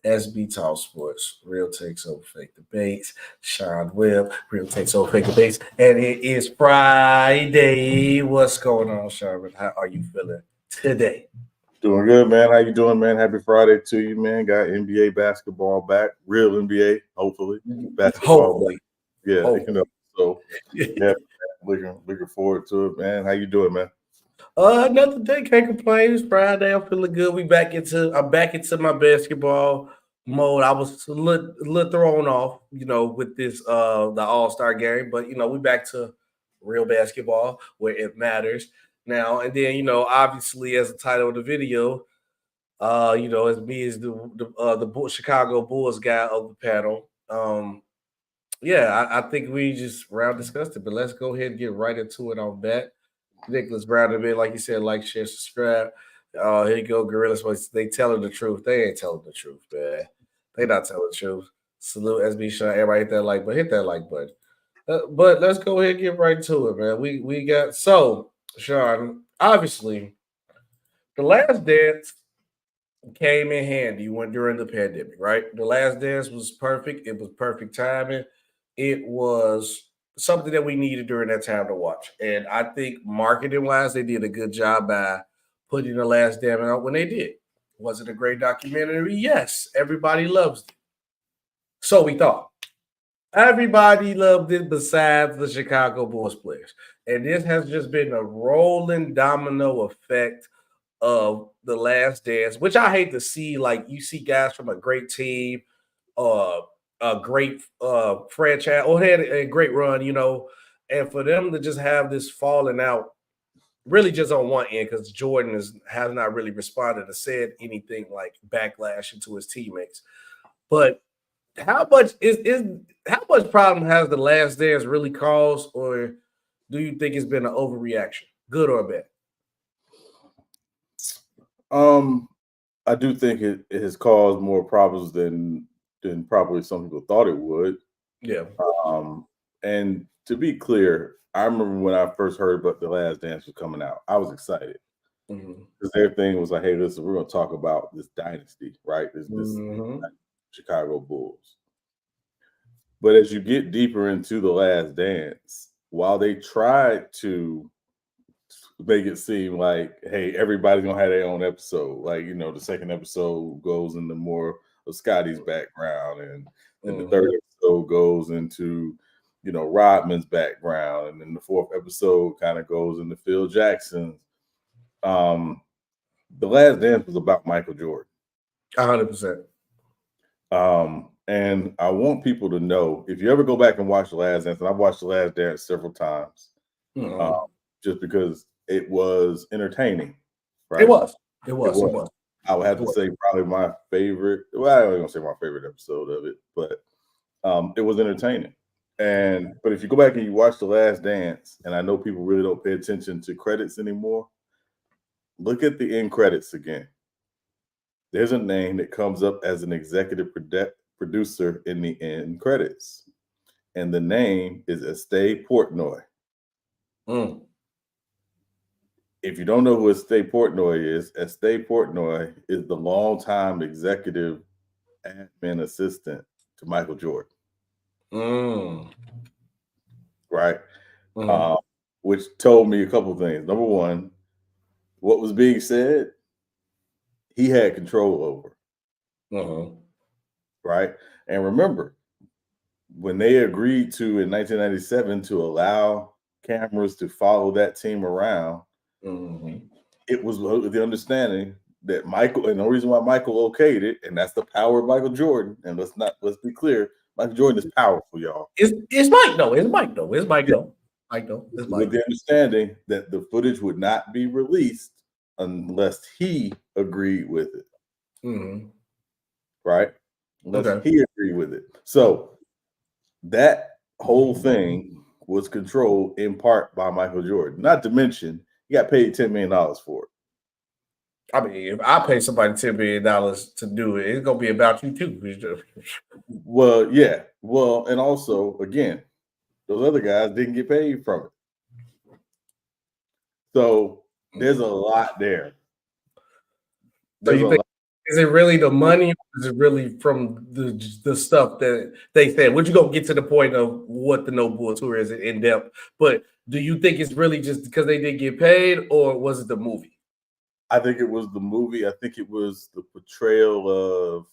SbtalksSports, real takes over fake debates. Sean Webb, real takes over fake debates. And it is Friday. What's going on, Sean? How are you feeling today? Doing good, man. How you doing, man? Happy Friday to you, man. Got NBA basketball back. Real NBA, hopefully. Basketball Hopefully. back. Yeah, Hopefully. So yeah, looking forward to it, man. How you doing, man? Another day, can't complain. It's Friday. I'm feeling good. I'm back into my basketball mode. I was a little thrown off, with this the All-Star game, but we back to real basketball where it matters now. And then, obviously as the title of the video, as me as the Chicago Bulls guy of the panel. I think we just discussed it, but let's go ahead and get right into it on that. Nicholas Brown, a bit like you said, like, share, subscribe. Here you go, Gorillas. They telling the truth. They ain't telling the truth, man. They not telling the truth. Salute SB Sean. Everybody hit that like button. Hit that like button. But let's go ahead and get right to it, man. We got Sean. Obviously, the Last Dance came in handy when during the pandemic, right? The Last Dance was perfect. It was perfect timing. It was something that we needed during that time to watch. And I think marketing wise, they did a good job by putting The Last Dance out when they did. Was it a great documentary? Yes. Everybody loves it. So we thought. Everybody loved it besides the Chicago Bulls players. And this has just been a rolling domino effect of The Last Dance, which I hate to see. Like, you see guys from a great team, a great franchise, or had a great run, and for them to just have this falling out, really just on one end, because Jordan has not really responded or said anything like backlash into his teammates. But how much problem has The Last Dance really caused, or do you think it's been an overreaction, good or bad? I do think it has caused more problems than probably some people thought it would. Yeah. And to be clear, I remember when I first heard about The Last Dance was coming out, I was excited because their thing was like, "Hey, listen, we're going to talk about this dynasty, right? This Chicago Bulls." But as you get deeper into The Last Dance, while they tried to make it seem like, hey, everybody's gonna have their own episode. Like, the second episode goes into more of Scottie's background, and then the third episode goes into, Rodman's background, and then the fourth episode kind of goes into Phil Jackson's. The Last Dance was about Michael Jordan. 100%. And I want people to know, if you ever go back and watch The Last Dance, and I've watched The Last Dance several times, just because it was entertaining, right? It was. I would have to say probably my favorite. Well, I don't even say my favorite episode of it, but it was entertaining. But if you go back and you watch The Last Dance, and I know people really don't pay attention to credits anymore, look at the end credits again. There's a name that comes up as an executive producer in the end credits, and the name is Estee Portnoy. If you don't know who Estee Portnoy is the longtime executive admin assistant to Michael Jordan. Right? Which told me a couple of things. Number one, what was being said, he had control over. Right? And remember, when they agreed to, in 1997, to allow cameras to follow that team around, it was with the understanding that Michael, and the reason why Michael okayed it, and that's the power of Michael Jordan. And let's be clear, Michael Jordan is powerful, y'all. It's Mike though. It's Mike though. It's Mike though. With the understanding that the footage would not be released unless he agreed with it. Right? Unless he agreed with it. So that whole thing was controlled in part by Michael Jordan. Not to mention, he got paid $10 million for it. I mean, if I pay somebody $10 million to do it, it's gonna be about you too. Well, yeah. Well, and also, again, those other guys didn't get paid from it. So there's a lot there. So you think Is it really the money, or is it really from the stuff that they said? We're just gonna get to the point of what the nobulltour is in depth. But do you think it's really just because they didn't get paid, or was it the movie? I think it was the movie. I think it was the portrayal of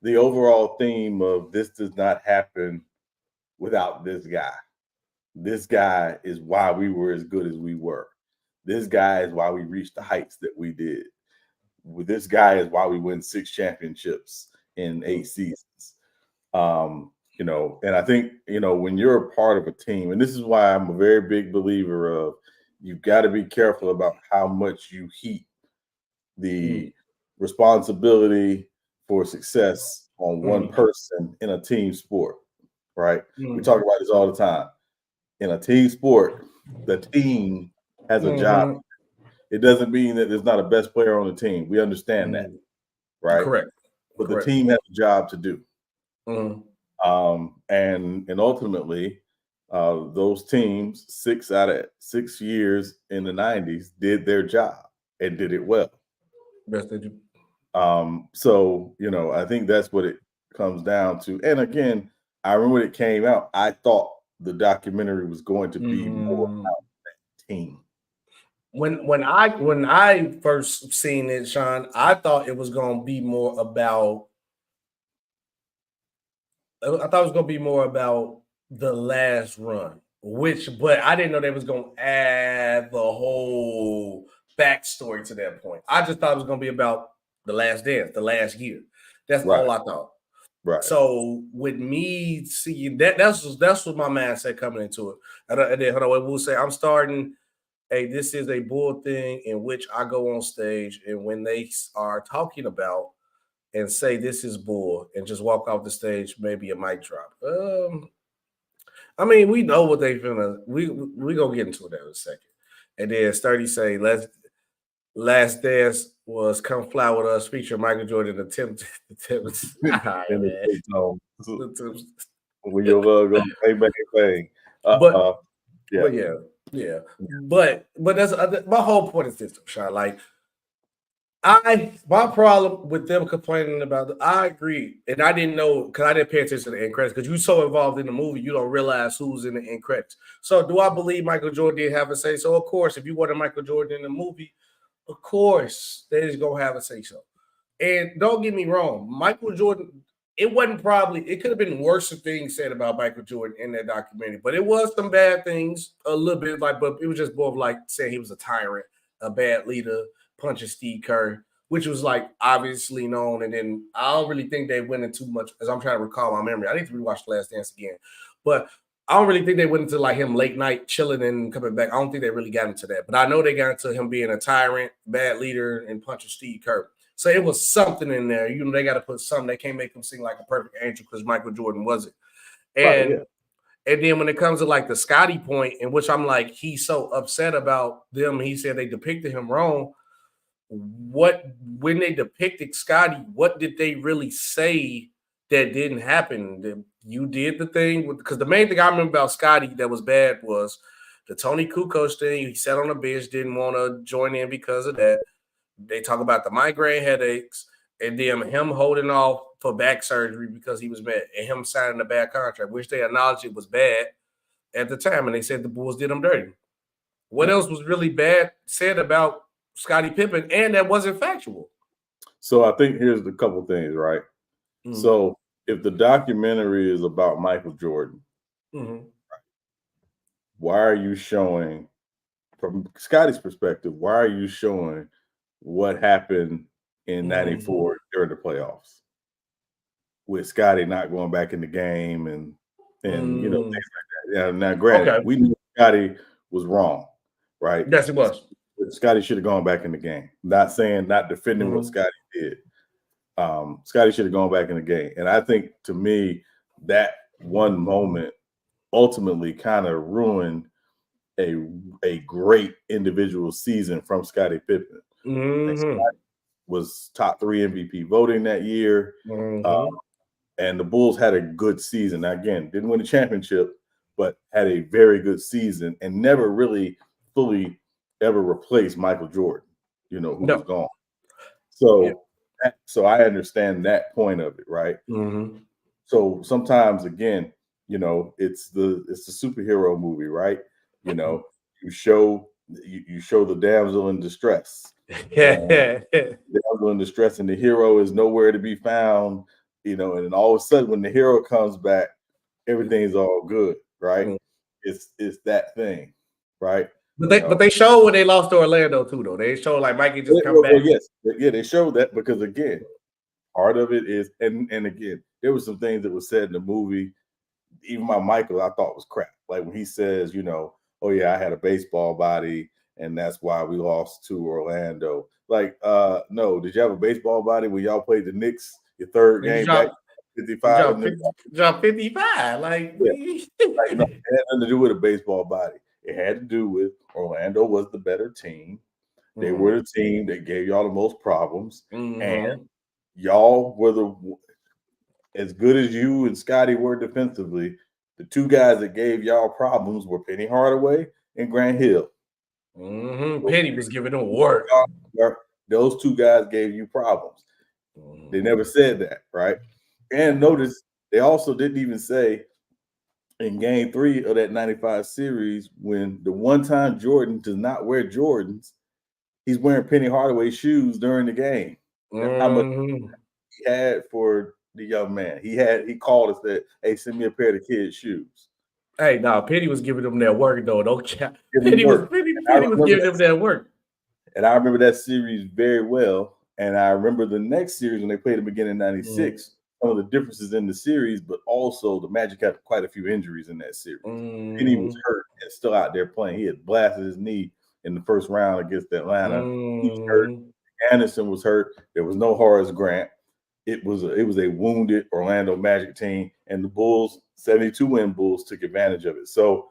the overall theme of this does not happen without this guy. This guy is why we were as good as we were. This guy is why we reached the heights that we did. This guy is why we win 6 championships in 8 seasons. And I think, when you're a part of a team, and this is why I'm a very big believer of you've got to be careful about how much you heap the responsibility for success on one person in a team sport, right? We talk about this all the time. In a team sport, the team has a job. It doesn't mean that there's not a best player on the team. We understand that, right? Correct. But the team has a job to do. And ultimately, those teams, 6 out of 6 years in the 90s, did their job and did it well. Best they do. So, I think that's what it comes down to. And again, I remember when it came out, I thought the documentary was going to be more about that team. When I first seen it, Sean, I thought it was going to be more about. I thought it was going to be more about the last run, but I didn't know they was going to add the whole backstory to that point. I just thought it was going to be about the last dance, the last year. That's all I thought. Right. So with me seeing that's what my mindset coming into it. And then hold on, we'll say I'm starting. Hey, this is a bull thing in which I go on stage, and when they are talking about and say this is bull and just walk off the stage, maybe a mic drop. I mean, we know what they finna. We gonna get into that in a second. And then Sturdy say, last dance was Come Fly With Us, feature Michael Jordan attempts. When your love goes bang, bang, bang. But yeah. But that's my whole point is this, Sean. Like, my problem with them complaining about I agree, and I didn't know because I didn't pay attention to the end credits because you're so involved in the movie, you don't realize who's in the end credits. So, do I believe Michael Jordan did have a say? So, of course, if you wanted Michael Jordan in the movie, of course, they're just gonna have a say so. And don't get me wrong, Michael Jordan. It could have been worse things said about Michael Jordan in that documentary, but it was some bad things, a little bit but it was just more of like saying he was a tyrant, a bad leader, punching Steve Kerr, which was like obviously known. And then I don't really think they went into much, as I'm trying to recall my memory. I need to rewatch The Last Dance again, but I don't really think they went into like him late night chilling and coming back. I don't think they really got into that, but I know they got into him being a tyrant, bad leader, and punching Steve Kerr. So it was something in there. They got to put something. They can't make him sing like a perfect angel because Michael Jordan wasn't. And then when it comes to like the Scottie point, in which I'm like, he's so upset about them. He said they depicted him wrong. When they depicted Scottie, what did they really say that didn't happen? You did the thing because the main thing I remember about Scottie that was bad was the Tony Kukoc thing. He sat on the bench, didn't want to join in because of that. They talk about the migraine headaches and then him holding off for back surgery because he was mad and him signing a bad contract, which they acknowledged it was bad at the time. And they said the Bulls did him dirty. What else was really bad said about Scottie Pippen? And that wasn't factual. So I think here's the couple things, right? So if the documentary is about Michael Jordan, why are you showing, from Scottie's perspective, why are you showing what happened in 94 during the playoffs with Scottie not going back in the game and things like that? Yeah, now granted, we knew Scottie was wrong, right? Yes, it was. Scottie should have gone back in the game. Not defending what Scottie did. Scottie should have gone back in the game. And I think, to me, that one moment ultimately kind of ruined a great individual season from Scottie Pippen. Scottie was top 3 MVP voting that year. And the Bulls had a good season. Now, again, didn't win a championship, but had a very good season and never really fully ever replaced Michael Jordan, who was gone. So So I understand that point of it, right? Mm-hmm. So sometimes, again, it's the superhero movie, right? You show the damsel in distress, and the damsel in distress, and the hero is nowhere to be found, and then all of a sudden when the hero comes back, everything's all good, right? Mm-hmm. It's that thing, right? But they showed when they lost to Orlando too, though. They showed like Mikey just come back. Well, yes, yeah, they showed that because again, part of it is, and again, there were some things that was said in the movie. Even my Michael, I thought was crap. Like when he says, oh yeah, I had a baseball body, and that's why we lost to Orlando. Like, no, did you have a baseball body when y'all played the Knicks your third game back 55? Drop 55. Like, yeah. Like, it had nothing to do with a baseball body. It had to do with Orlando was the better team. They were the team that gave y'all the most problems, and y'all were as good as you and Scottie were defensively. The two guys that gave y'all problems were Penny Hardaway and Grant Hill. Penny was giving them work. Those two guys gave you problems. They never said that, right? And notice they also didn't even say in game 3 of that 95 series, when the one time Jordan does not wear Jordans, he's wearing Penny Hardaway shoes during the game. That's how much he had for the young man. He called us, said, "Hey, send me a pair of the kids' shoes." Hey, Penny was giving them that work though. Penny was giving them that work. And I remember that series very well. And I remember the next series when they played them again in 96. Some of the differences in the series, but also the Magic had quite a few injuries in that series. Penny was hurt and still out there playing. He had blasted his knee in the first round against Atlanta. He was hurt. Anderson was hurt. There was no Horace Grant. It was a wounded Orlando Magic team, and the Bulls, 72-win Bulls, took advantage of it. So,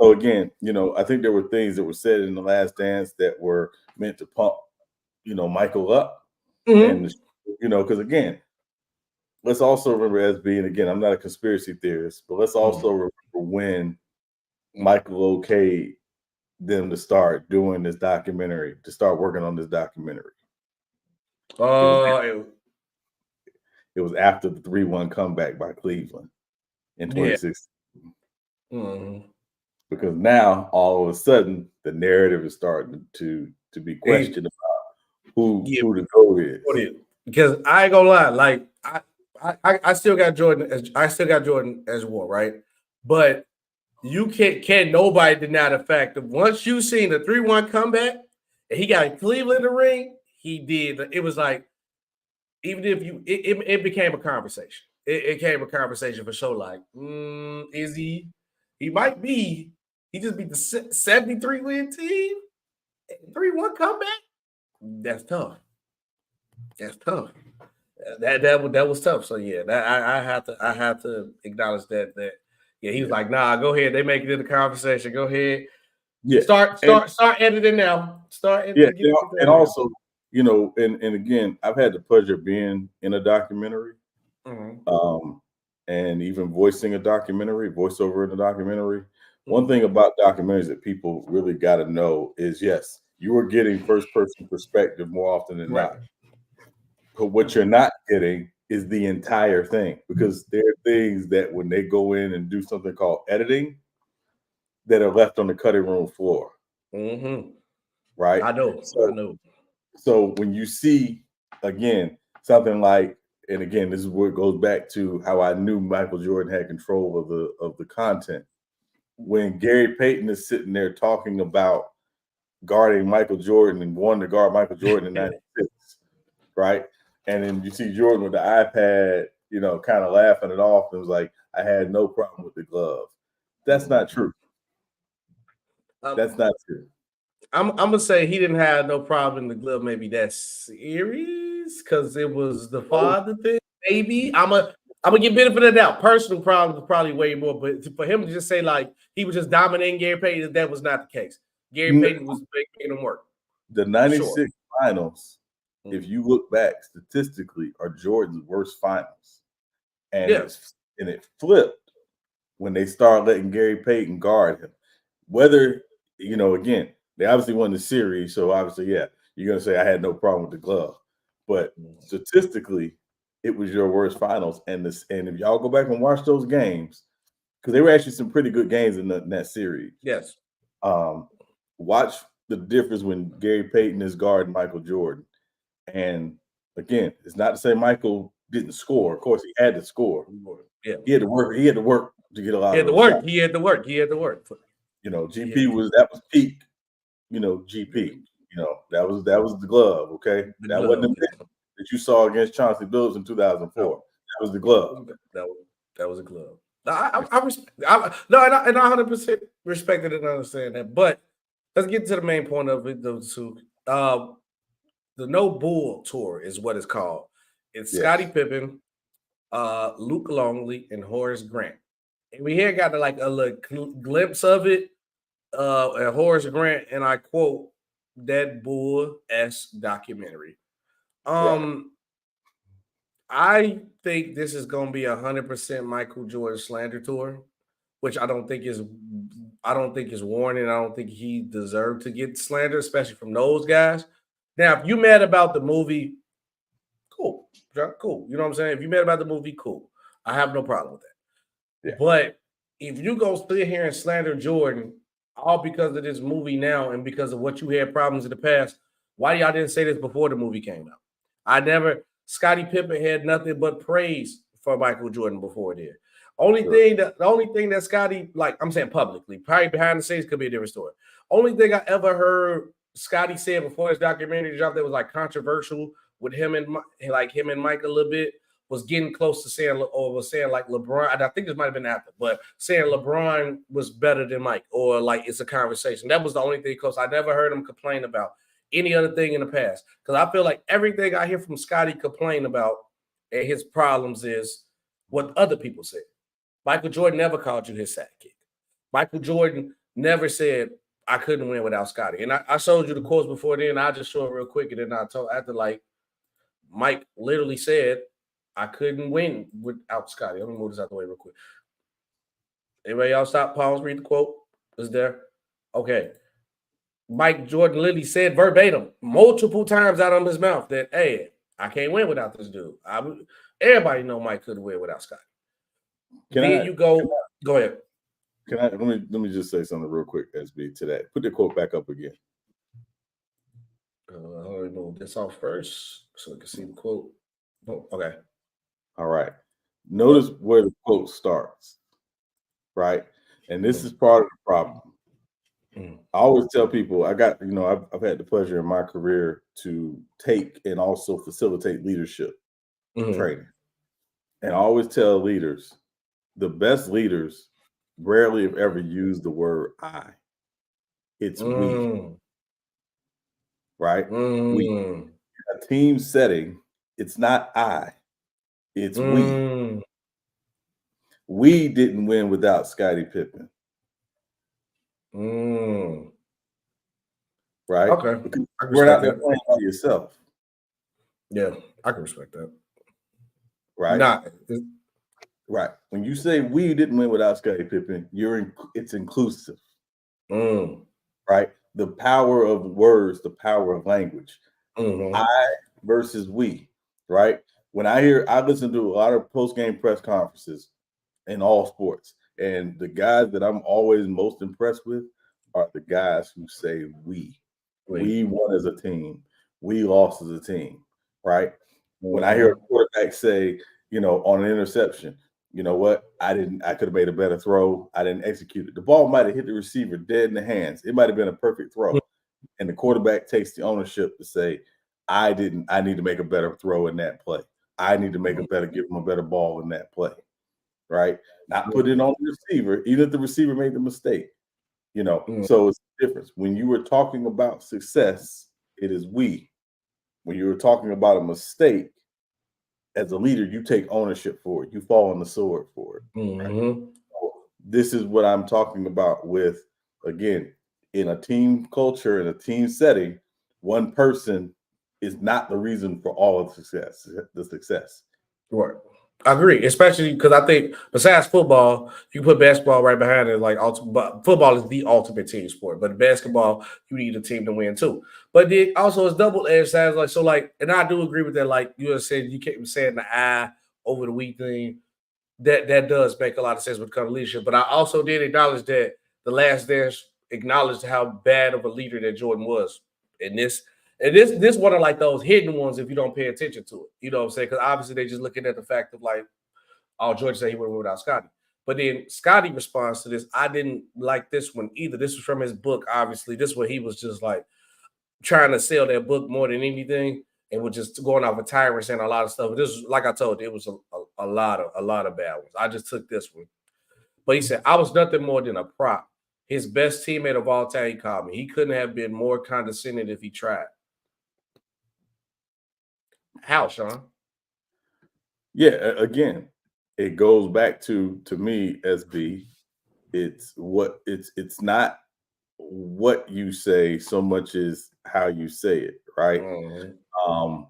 so again, I think there were things that were said in The Last Dance that were meant to pump, Michael up. And, because again, let's also remember, as being, again, I'm not a conspiracy theorist, but let's also remember when Michael okayed them to start doing this documentary, to start working on this documentary. It was after the 3-1 comeback by Cleveland in 2016. Because now, all of a sudden, the narrative is starting to be questioned about who the GOAT is. Because I ain't gonna lie, like I still got Jordan as one, right? But you can't nobody deny the fact that once you seen the 3-1 comeback and he got Cleveland in the ring, he did. It was like, even if it became a conversation. It became a conversation for sure. Like, is he? He might be. He just beat the 73-win team. 3-1 comeback. That's tough. That was tough. So yeah, I have to acknowledge that yeah, he was like, nah, go ahead. They make it in the conversation. Go ahead. Yeah. Start editing now. Start editing. Yeah, and also, and again, I've had the pleasure of being in a documentary, and even voicing a documentary, voiceover in a documentary. One thing about documentaries that people really got to know is, yes, you are getting first-person perspective more often than not. But what you're not getting is the entire thing, because there are things that when they go in and do something called editing that are left on the cutting room floor. Right? I know. So when you see, again, something like, and again, this is where it goes back to how I knew Michael Jordan had control of the content. When Gary Payton is sitting there talking about guarding Michael Jordan and wanting to guard Michael Jordan in 96, right? And then you see Jordan with the iPad, kind of laughing it off, and was like, I had no problem with the glove. That's not true. That's not true. I'm gonna say he didn't have no problem in the glove, maybe that series, because it was the father thing. Maybe I'm gonna give benefit of the doubt. Personal problems probably way more, but for him to just say like he was just dominating Gary Payton, that was not the case. Gary Payton was making him work. The 96 finals, if you look back statistically, are Jordan's worst finals, and it flipped when they started letting Gary Payton guard him. Whether again, they obviously won the series, so obviously, yeah, you're gonna say I had no problem with the glove. But statistically, it was your worst finals. And if y'all go back and watch those games, because they were actually some pretty good games in that series. Yes. Watch the difference when Gary Payton is guarding Michael Jordan. And again, it's not to say Michael didn't score. Of course, he had to score. Yeah. He had to work. He had to work to get a lot. He had to work. He had to work. You know, GP that was peak. You know, GP. You know, that was the glove. Okay, that wasn't the thing that you saw against Chauncey Billups in 2004. That was the glove. That was a glove. I 100% respected and understand that. But let's get to the main point of it. Those two, the nobulltour is what it's called. It's Scottie Pippen, Luke Longley, and Horace Grant. And we here got like a little glimpse of it. And Horace Grant, and I quote, "That bull-esque documentary." I think this is going to be 100% Michael Jordan slander tour, which I don't think is warranted. I don't think he deserved to get slander, especially from those guys. Now, if you mad about the movie, cool. You know what I'm saying? If you mad about the movie, cool. I have no problem with that. Yeah. But if you go sit here and slander Jordan, all because of this movie now and because of what you had problems in the past, why y'all didn't say this before the movie came out? Scottie Pippen had nothing but praise for Michael Jordan before it did. The only thing that Scottie, like I'm saying publicly, probably behind the scenes could be a different story. Only thing I ever heard Scottie said before his documentary dropped that was like controversial with him and Mike a little bit was getting close to saying like LeBron. I think this might have been after, but saying LeBron was better than Mike or like it's a conversation. That was the only thing because I never heard him complain about any other thing in the past. Because I feel like everything I hear from Scottie complain about and his problems is what other people said. Michael Jordan never called you his sidekick. Michael Jordan never said, I couldn't win without Scottie. And I showed you the quotes before then. I'll just show it real quick. And then I told after like Mike literally said, I couldn't win without Scottie. Let me move this out the way real quick. Anybody else stop, pause, read the quote? Is there? Okay. Mike Jordan literally said verbatim multiple times out of his mouth that, hey, I can't win without this dude. Everybody know Mike couldn't win without Scottie. Go ahead. Let me just say something real quick, SB, to that. Put the quote back up again. Let me move this off first so we can see the quote. Oh, okay. All right. Notice where the quote starts, right? And this is part of the problem. I always tell people I've had the pleasure in my career to take and also facilitate leadership training. And I always tell leaders, the best leaders rarely have ever used the word I. It's we. Right? We. In a team setting, it's not I. It's we. We didn't win without Scottie Pippen. Right? Okay. Because we're not there playing by yourself. Yeah, I can respect that. Right? Right. When you say we didn't win without Scottie Pippen, it's inclusive. Right? The power of words, the power of language. I versus we. Right? When I listen to a lot of post-game press conferences in all sports, and the guys that I'm always most impressed with are the guys who say we. We won as a team. We lost as a team, right? When I hear a quarterback say, on an interception, you know what? I could have made a better throw. I didn't execute it. The ball might have hit the receiver dead in the hands. It might have been a perfect throw. And the quarterback takes the ownership to say, I need to make a better throw in that play. I need to give him a better ball in that play. Right? Not put it on the receiver, even if the receiver made the mistake. So it's the difference. When you were talking about success, it is we. When you were talking about a mistake, as a leader, you take ownership for it. You fall on the sword for it. Right? So this is what I'm talking about with, again, in a team culture, in a team setting, one person is not the reason for all of the success. Right. I agree, especially because I think besides football, you put basketball right behind it. Like football is the ultimate team sport, but basketball, you need a team to win too. But then also it's double-edged sides. Like, so like, and I do agree with that. Like you were saying, you kept saying the eye over the we thing. That does make a lot of sense when it comes to leadership. But I also did acknowledge that the Last Dance acknowledged how bad of a leader that Jordan was. And this one of like those hidden ones if you don't pay attention to it. You know what I'm saying? Because obviously they just looking at the fact of like, oh, George said he went without Scottie. But then Scottie responds to this. I didn't like this one either. This was from his book, obviously. This one he was just like trying to sell that book more than anything, and was just going off a tyrant saying a lot of stuff. This was, like I told you, it was a lot of bad ones. I just took this one. But he said, I was nothing more than a prop. His best teammate of all time, he called me. He couldn't have been more condescending if he tried. How, Sean? Yeah, again, it goes back to me, SB. It's not what you say so much as how you say it, right? Mm-hmm.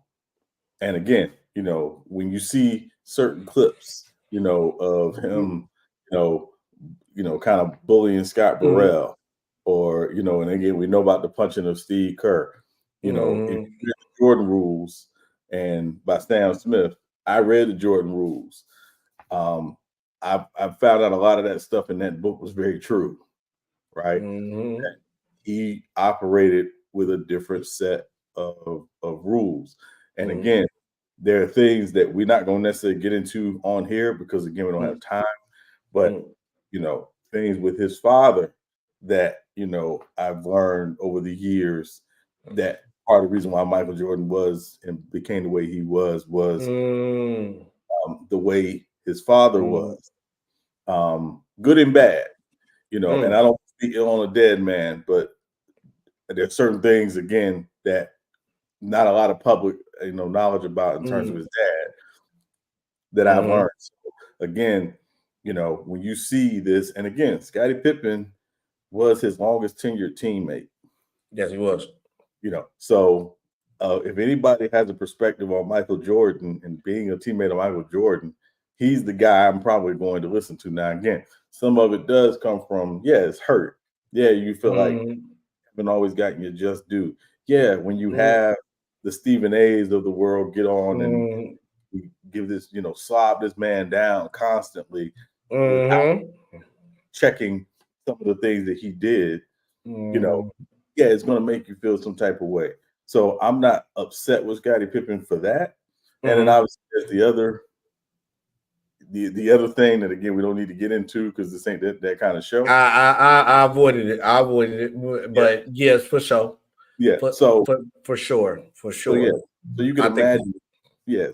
And again, you know, when you see certain clips, you know, of him, you know, kind of bullying Scott Burrell, or, you know, and again, we know about the punching of Steve Kerr. You know, if you read the Jordan Rules and by Stan Smith, I read the Jordan Rules. I found out a lot of that stuff in that book was very true, right? He operated with a different set of rules. And again, there are things that we're not going to necessarily get into on here because, again, we don't have time. But, you know, things with his father that, you know, I've learned over the years that part of the reason why Michael Jordan was and became the way he was the way his father was, good and bad, you know, and I don't speak ill on a dead man, but there's certain things, again, that not a lot of public, you know, knowledge about in terms of his dad that I've learned. So, again, you know, when you see this, and again, Scottie Pippen was his longest tenured teammate. Yes, he was. You know, so if anybody has a perspective on Michael Jordan and being a teammate of Michael Jordan, he's the guy I'm probably going to listen to. Now, again, some of it does come from, yeah, it's hurt. Yeah, you feel like Pippen always gotten your just due. Yeah, when you have the Stephen A's of the world get on and give this, you know, slob this man down constantly without checking some of the things that he did, you know, yeah, it's going to make you feel some type of way. So I'm not upset with Scottie Pippen for that. And then obviously there's the other thing that, again, we don't need to get into because this ain't that kind of show. I avoided it, but yes, for sure. Yeah, for sure. So yeah, so you can imagine. Yeah,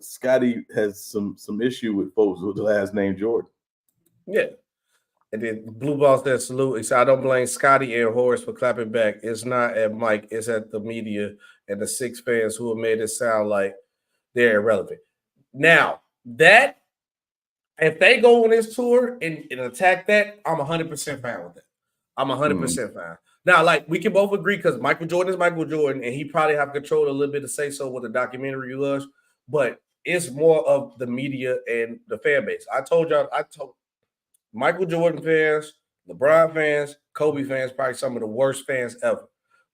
Scottie has some issue with folks with the last name Jordan. Yeah. And then Blue Balls that salute. He said, I don't blame Scottie and Horace for clapping back. It's not at Mike, it's at the media and the 6 fans who have made it sound like they're irrelevant. Now, that, if they go on this tour and attack that, I'm 100% fine with that. I'm 100% fine. Now, like, we can both agree because Michael Jordan is Michael Jordan, and he probably have control a little bit to say so with the documentary was, but it's more of the media and the fan base. I told Michael Jordan fans, LeBron fans, Kobe fans, probably some of the worst fans ever.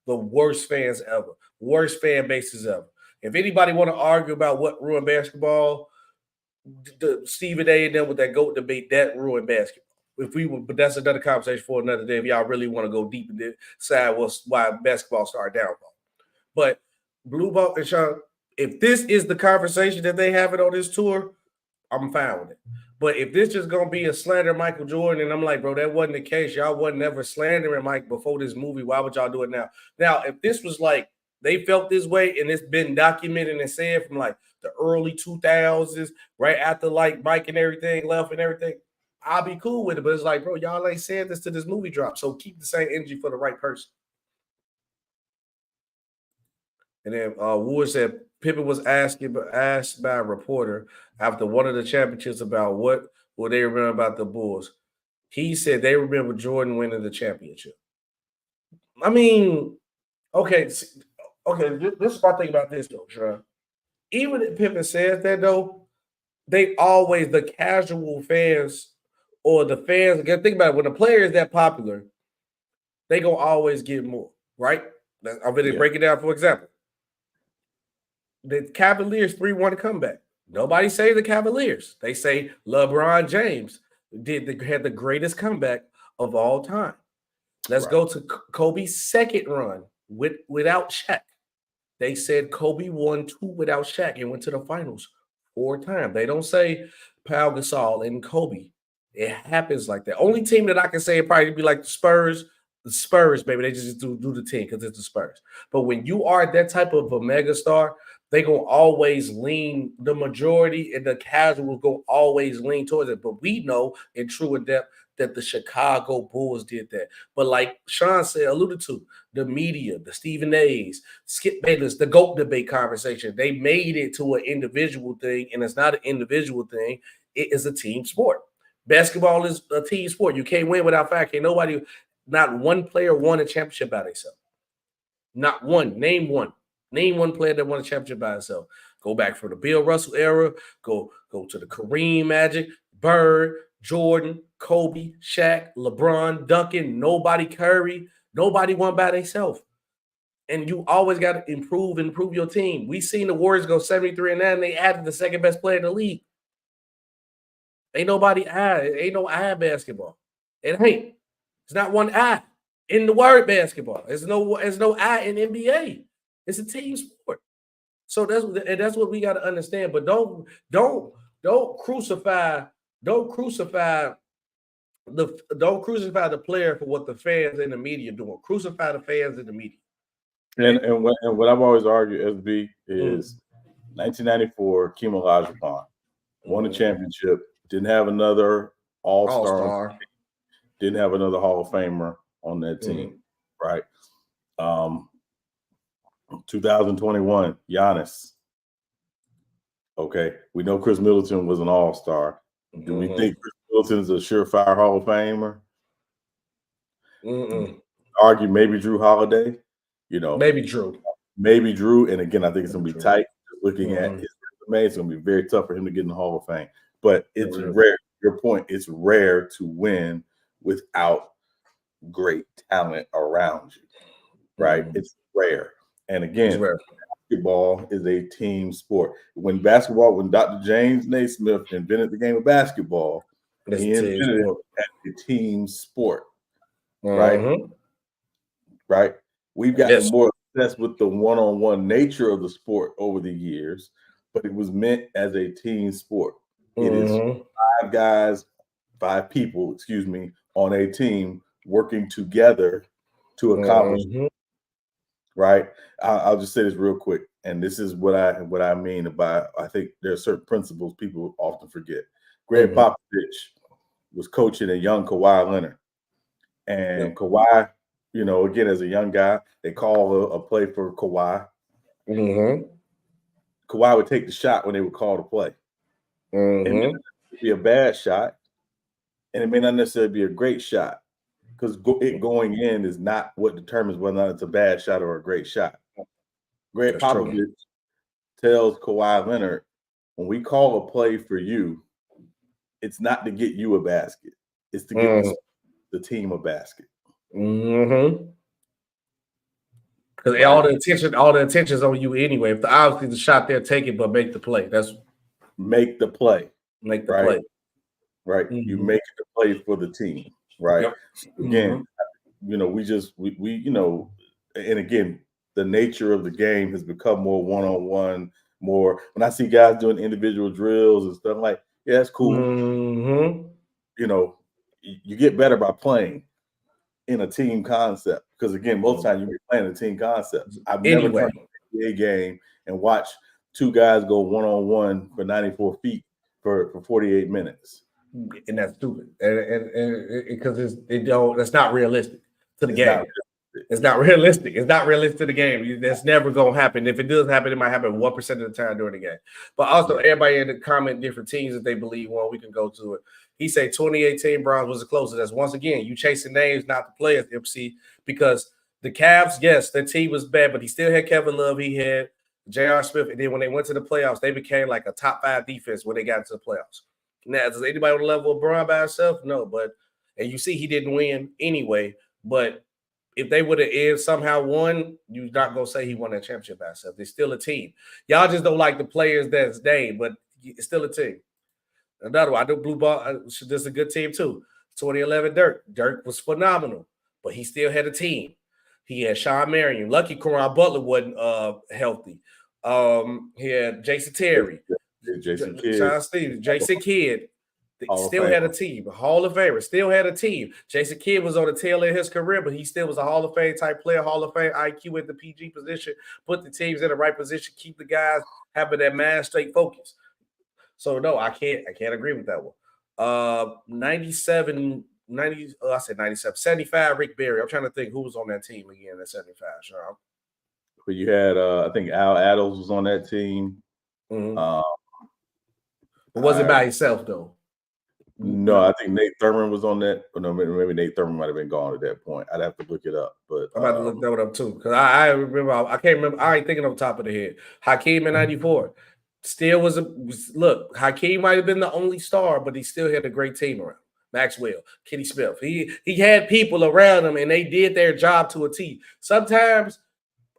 The worst fans ever. Worst fan bases ever. If anybody want to argue about what ruined basketball, the Stephen A. and them with that GOAT debate, that ruined basketball. But that's another conversation for another day. If y'all really want to go deep and decide why basketball started downfall. But Blue Ball and Sean, if this is the conversation that they have it on this tour, I'm fine with it. But if this is gonna be a slander Michael Jordan, and I'm like, bro, that wasn't the case. Y'all wasn't ever slandering Mike before this movie. Why would y'all do it now? Now, if this was like they felt this way and it's been documented and said from like the early 2000s, right after like Mike and everything left and everything, I'll be cool with it. But it's like, bro, y'all ain't said this to this movie drop. So keep the same energy for the right person. And then Wood said Pippen was asked by a reporter after one of the championships about what will they remember about the Bulls. He said they remember Jordan winning the championship. I mean, okay. This is my thing about this though, Sean. Even if Pippen says that though, they always, the casual fans or the fans, again, think about it, when a player is that popular, they gonna always get more, right? I'm going to break it down. For example, the Cavaliers 3-1 comeback. Nobody say the Cavaliers. They say LeBron James had the greatest comeback of all time. Let's go to Kobe's second run without Shaq. They said Kobe won 2 without Shaq and went to the finals 4 times. They don't say Pau Gasol and Kobe. It happens like that. Only team that I can say it probably be like the Spurs. The Spurs, baby, they just do the team because it's the Spurs. But when you are that type of a mega star, they gonna always lean, the majority and the casuals go always lean towards it. But we know in true and depth that the Chicago Bulls did that. But like Sean said, alluded to, the media, the Stephen A's, Skip Bayless, the GOAT debate conversation, they made it to an individual thing, and it's not an individual thing. It is a team sport. Basketball is a team sport. You can't win without fact. Can't nobody, not one player won a championship by themselves. Not one. Name one. Name one player that won a championship by himself. Go back from the Bill Russell era. Go to the Kareem, Magic, Bird, Jordan, Kobe, Shaq, LeBron, Duncan, nobody, Curry. Nobody won by themselves. And you always got to improve your team. We seen the Warriors go 73-9, and they added the second best player in the league. Ain't nobody eye. Ain't no eye basketball. It ain't. It's not one eye in the word basketball. There's no eye in NBA. It's a team sport. So that's what we got to understand. But don't crucify the player for what the fans and the media doing. Crucify the fans and the media. And what I've always argued, SB, is 1994, Hakeem Olajuwon won a championship. Didn't have another all-star. Didn't have another Hall of Famer on that team, right? 2021, Giannis. Okay, we know Chris Middleton was an all-star. Do we think Chris Middleton is a surefire Hall of Famer? Argue maybe Drew Holiday. Maybe Drew. And again, I think it's going to be tight. Looking at his resume, it's going to be very tough for him to get in the Hall of Fame. But it's rare. Your point, it's rare to win without great talent around you, right? It's rare. And again, basketball is a team sport. When Dr. James Naismith invented the game of basketball, he invented it as a team sport, right? Right? We've gotten more obsessed with the one-on-one nature of the sport over the years, but it was meant as a team sport. It is 5 people, on a team working together to accomplish right? I'll just say this real quick, and this is what I mean about, I think there are certain principles people often forget. Greg Popovich was coaching a young Kawhi Leonard, and Kawhi, again, as a young guy, they call a play for Kawhi. Kawhi would take the shot when they would call the play. It may not be a bad shot, and it may not necessarily be a great shot, because it going in is not what determines whether or not it's a bad shot or a great shot. Greg Popovich tells Kawhi Leonard, when we call a play for you, it's not to get you a basket. It's to get the team a basket. Because all the attention's on you anyway. If obviously the shot there, take it, but make the play. Make the play. Play. Right. You make the play for the team. Right. Again, and again, the nature of the game has become more one-on-one, more. When I see guys doing individual drills and stuff, like, yeah, that's cool. You get better by playing in a team concept, because again, most times you be playing a team concept. I've never turned an NBA game and watched 2 guys go one-on-one for 94 feet for 48 minutes. And that's stupid, and because that's not realistic to the game. It's not realistic. It's not realistic to the game. That's never gonna happen. If it does happen, it might happen 1% of the time during the game. But also, everybody in the comment different teams that they believe won. We can go to it. He said 2018 Browns was the closest. That's once again, you chasing names, not the players, MC, because the Cavs, yes, their team was bad, but he still had Kevin Love. He had J.R. Smith, and then when they went to the playoffs, they became like a top 5 defense when they got into the playoffs. Now, does anybody on the level of Bron by himself? No, and you see he didn't win anyway, but if they would have somehow won, you're not gonna say he won that championship by himself. They're still a team. Y'all just don't like the players that's named, but it's still a team. Another one, I know Blue Ball. This is a good team too. 2011 Dirk. Dirk was phenomenal, but he still had a team. He had Sean Marion. Lucky Caron Butler wasn't healthy. He had Jason Terry, Jason Kidd, Sean Stevens, Jason Kidd. Hall Still had a team, a Hall of Famer. Still had a team. Jason Kidd was on the tail end of his career, but he still was a Hall of Fame type player, Hall of Fame IQ at the PG position, put the teams in the right position, keep the guys having that man straight focus. So no, I can't agree with that one. 97, 90, I said 97, 75, Rick Barry. I'm trying to think who was on that team again at 75, Sean. But you had I think Al Adams was on that team. Mm-hmm. It wasn't by himself though. No, I think Nate Thurman was on that. No, maybe Nate Thurman might have been gone at that point. I'd have to look it up. But I'm about to look that one up too. Because I remember, I can't remember, I ain't thinking off the top of the head. Hakeem in 94. Still look, Hakeem might have been the only star, but he still had a great team around. Maxwell, Kenny Smith. He had people around him and they did their job to a T. Sometimes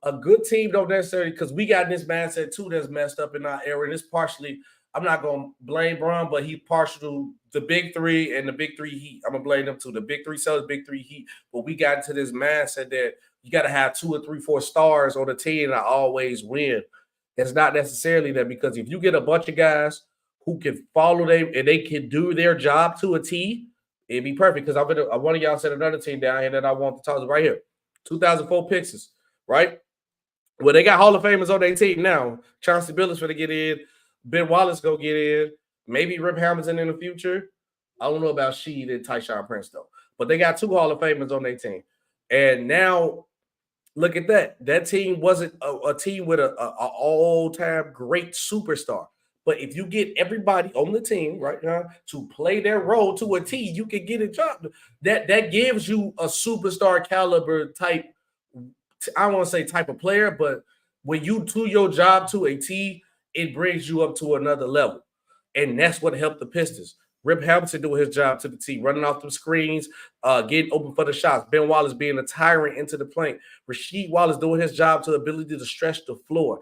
a good team don't necessarily, because we got this mindset too that's messed up in our era. And it's partially, I'm not going to blame Bron, but he partial to the big three and the big three Heat. I'm going to blame them too. The big three Celtics, big three Heat. But we got into this mindset that you got to have 2 or 3, 4 stars on the team and always win. It's not necessarily that, because if you get a bunch of guys who can follow them and they can do their job to a T, it'd be perfect. Because one of y'all said another team down here that I want to talk about right here. 2004 Pixels, right? Well, they got Hall of Famers on their team now. Chauncey Billups for to get in. Ben Wallace go get in. Maybe Rip Hamilton in the future. I don't know about Sheed and Tyshawn Prince though. But they got 2 Hall of Famers on their team. And now look at that. That team wasn't a team with a all-time great superstar. But if you get everybody on the team right now to play their role to a T, you can get a job. That gives you a superstar caliber type. I don't want to say type of player, but when you do your job to a T, it brings you up to another level. And that's what helped the Pistons. Rip Hamilton doing his job to the T, running off them screens, getting open for the shots. Ben Wallace being a tyrant into the paint. Rasheed Wallace doing his job to the ability to stretch the floor.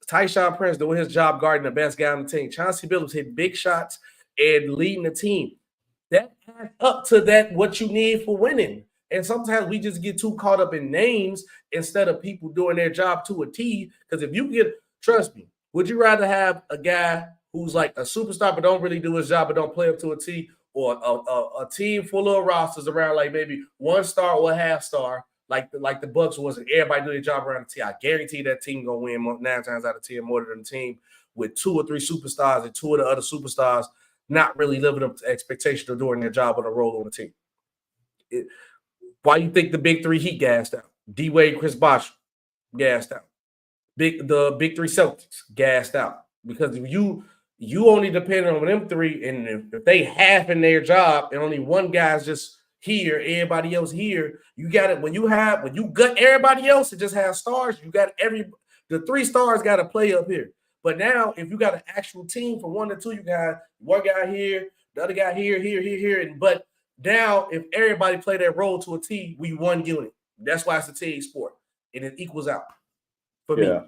Tyshawn Prince doing his job guarding the best guy on the team. Chauncey Billups hitting big shots and leading the team. That adds up to that what you need for winning. And sometimes we just get too caught up in names instead of people doing their job to a T. Because if you get, trust me, would you rather have a guy who's like a superstar but don't really do his job but don't play up to a T, or a team full of rosters around like maybe 1 star or a half star like the Bucks was, and everybody do their job around the T? I guarantee that team gonna win 9 times out of 10 more than a team with 2 or 3 superstars and 2 of the other superstars not really living up to expectation of doing their job on a role on the team. Why you think the big 3 Heat gassed out? D-Wade, Chris Bosh gassed out. The big 3 Celtics gassed out, because if you only depend on them 3, and if they half in their job and only one guy's just here, everybody else here, you got it. When you gut everybody else and just have stars, you got the 3 stars got to play up here. But now if you got an actual team from 1 to 2, you got one guy here, the other guy here, but now if everybody play their role to a T, we one unit. That's why it's a team sport, and it equals out for me.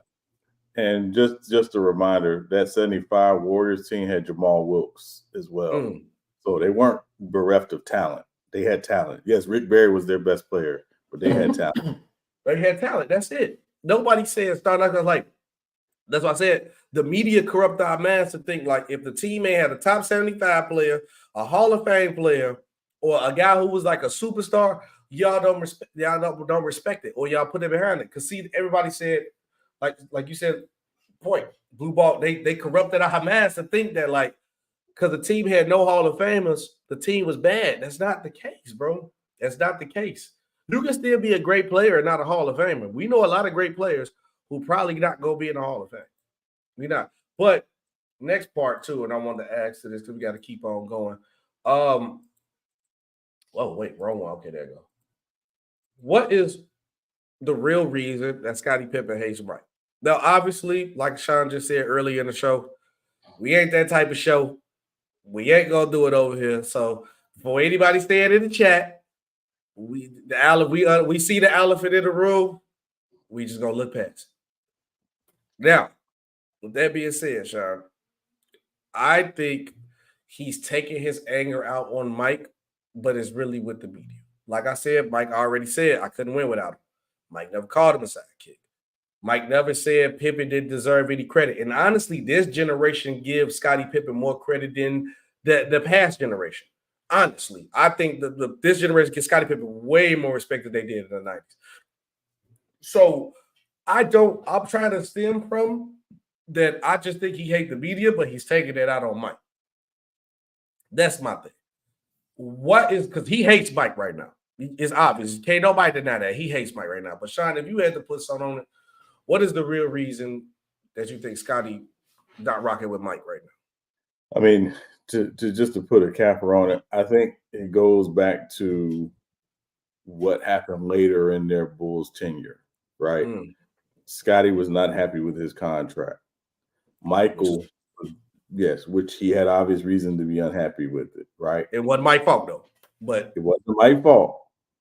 And just a reminder, that 75 Warriors team had Jamal Wilkes as well. So they weren't bereft of talent. They had talent. Yes, Rick Barry was their best player, but they had talent. They had talent. That's it. Nobody said start like that's why I said the media corrupt our minds to think like if the team may have a top 75 player, a Hall of Fame player, or a guy who was like a superstar, y'all don't respect it, or y'all put it behind it. Because see, everybody said, like you said, point, blue ball, they corrupted our minds to think that like because the team had no Hall of Famers, the team was bad. That's not the case, bro. That's not the case. You can still be a great player and not a Hall of Famer. We know a lot of great players who probably not going to be in the Hall of Fame. We're not. But next part too, and I wanted to ask to this because we got to keep on going. Oh, wait, wrong one. Okay, there you go. What is the real reason that Scottie Pippen hates Mike? Now, obviously, like Sean just said earlier in the show, we ain't that type of show. We ain't going to do it over here. So, before anybody staying in the chat, we see the elephant in the room. We just gonna look past it. Now, with that being said, Sean, I think he's taking his anger out on Mike, but it's really with the media. Like I said, Mike already said I couldn't win without him. Mike never called him a sidekick. Mike never said Pippen didn't deserve any credit. And honestly, this generation gives Scottie Pippen more credit than the past generation. Honestly, I think this generation gives Scottie Pippen way more respect than they did in the 90s. So I'm trying to stem from that. I just think he hates the media, but he's taking that out on Mike. That's my thing. What is, because he hates Mike right now. It's obvious. Can't nobody deny that. He hates Mike right now. But Sean, if you had to put something on it, what is the real reason that you think Scottie not rocking with Mike right now? I mean, to put a capper on it, I think it goes back to what happened later in their Bulls tenure, right? Scottie was not happy with his contract. Michael, yes, which he had obvious reason to be unhappy with it, right? It wasn't Mike's fault though, but it wasn't Mike's fault.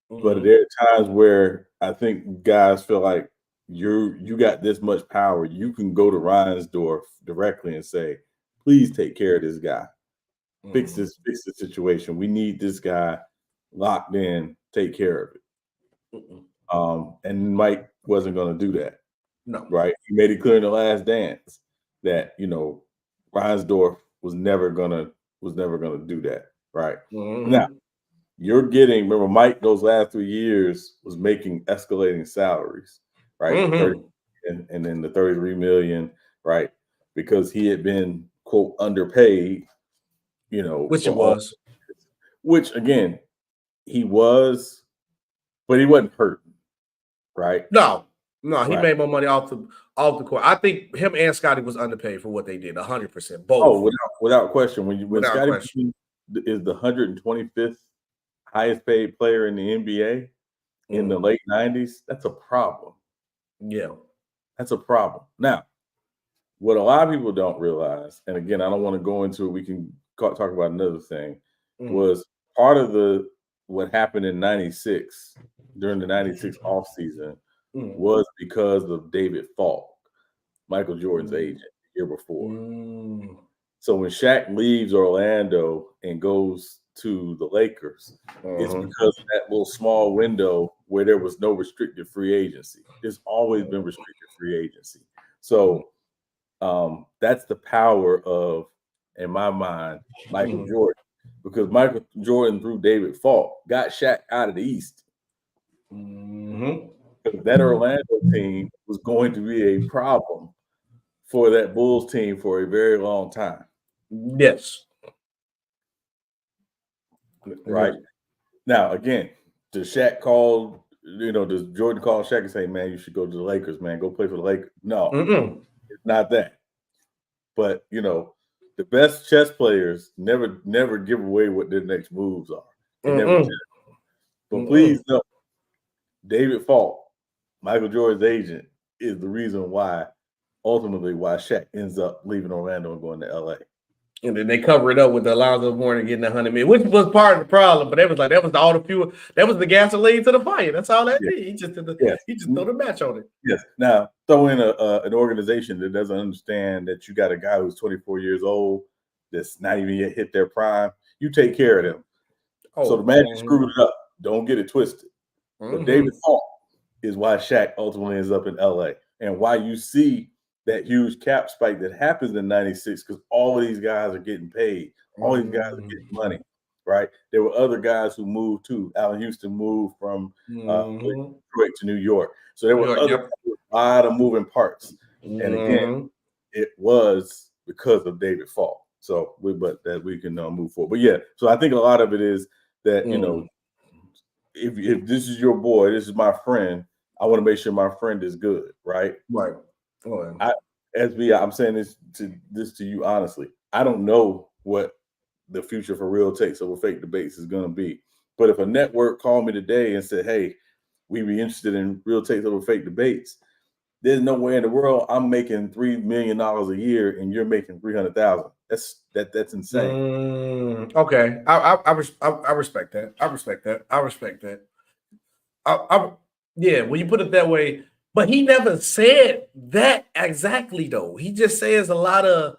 But there are times where I think guys feel like you got this much power, you can go to Reinsdorf directly and say, please take care of this guy. Fix the situation. We need this guy locked in, take care of it. And Mike wasn't going to do that. No. Right? He made it clear in The Last Dance that, Reinsdorf was never gonna do that. Right? Now, remember, Mike those last 3 years was making escalating salaries, right? 30, and then the 33 million, right? Because he had been, quote, underpaid, which it was. Which again, he was, but he wasn't hurting, right? No, he made more money off the court. I think him and Scottie was underpaid for what they did, 100%. Both. Oh, without question. When Scottie is the 125th highest paid player in the NBA in the late 90s, that's a problem. Yeah. That's a problem. Now, what a lot of people don't realize, and again, I don't want to go into it, we can talk about another thing, was part of what happened in 96, during the 96 offseason, was because of David Falk, Michael Jordan's agent, the year before. So when Shaq leaves Orlando and goes to the Lakers, it's because of that little small window where there was no restricted free agency. There's always been restricted free agency. So that's the power of, in my mind, Michael Jordan. Because Michael Jordan, through David Falk, got Shaq out of the East. That Orlando team was going to be a problem for that Bulls team for a very long time. Yes. Right. Now, again, does Shaq call, does Jordan call Shaq and say, man, you should go to the Lakers, man, go play for the Lakers? No, it's not that. But, the best chess players never give away what their next moves are. They never do. But please know, David Falk, Michael Jordan's agent, is the reason why Shaq ends up leaving Orlando and going to LA. And then they cover it up with the Alonzo Mourning getting $100 million, which was part of the problem. But that was all the fuel, that was the gasoline to the fire. That's all that did. He just threw the match on it. Yes. Now throw in an organization that doesn't understand that you got a guy who's 24 years old that's not even yet hit their prime. You take care of them. So the Magic screwed it up. Don't get it twisted. But David Falk is why Shaq ultimately ends up in LA, and why you see that huge cap spike that happens in 96, because all of these guys are getting paid. All these guys are getting money, right? There were other guys who moved too. Allen Houston moved from Detroit to New York. So there were a lot of moving parts. And again, it was because of David Falk. So but that we can move forward. But yeah, so I think a lot of it is that, if this is your boy, this is my friend, I want to make sure my friend is good, right? Right. I'm saying this to you honestly. I don't know what the future for Real Takes Over Fake Debates is going to be. But if a network called me today and said, hey, we'd be interested in Real Takes Over Fake Debates, there's nowhere in the world I'm making $3 million a year and you're making $300,000. That's insane. Okay. I respect that. I respect that. Yeah, when you put it that way, but he never said that exactly though. He just says a lot of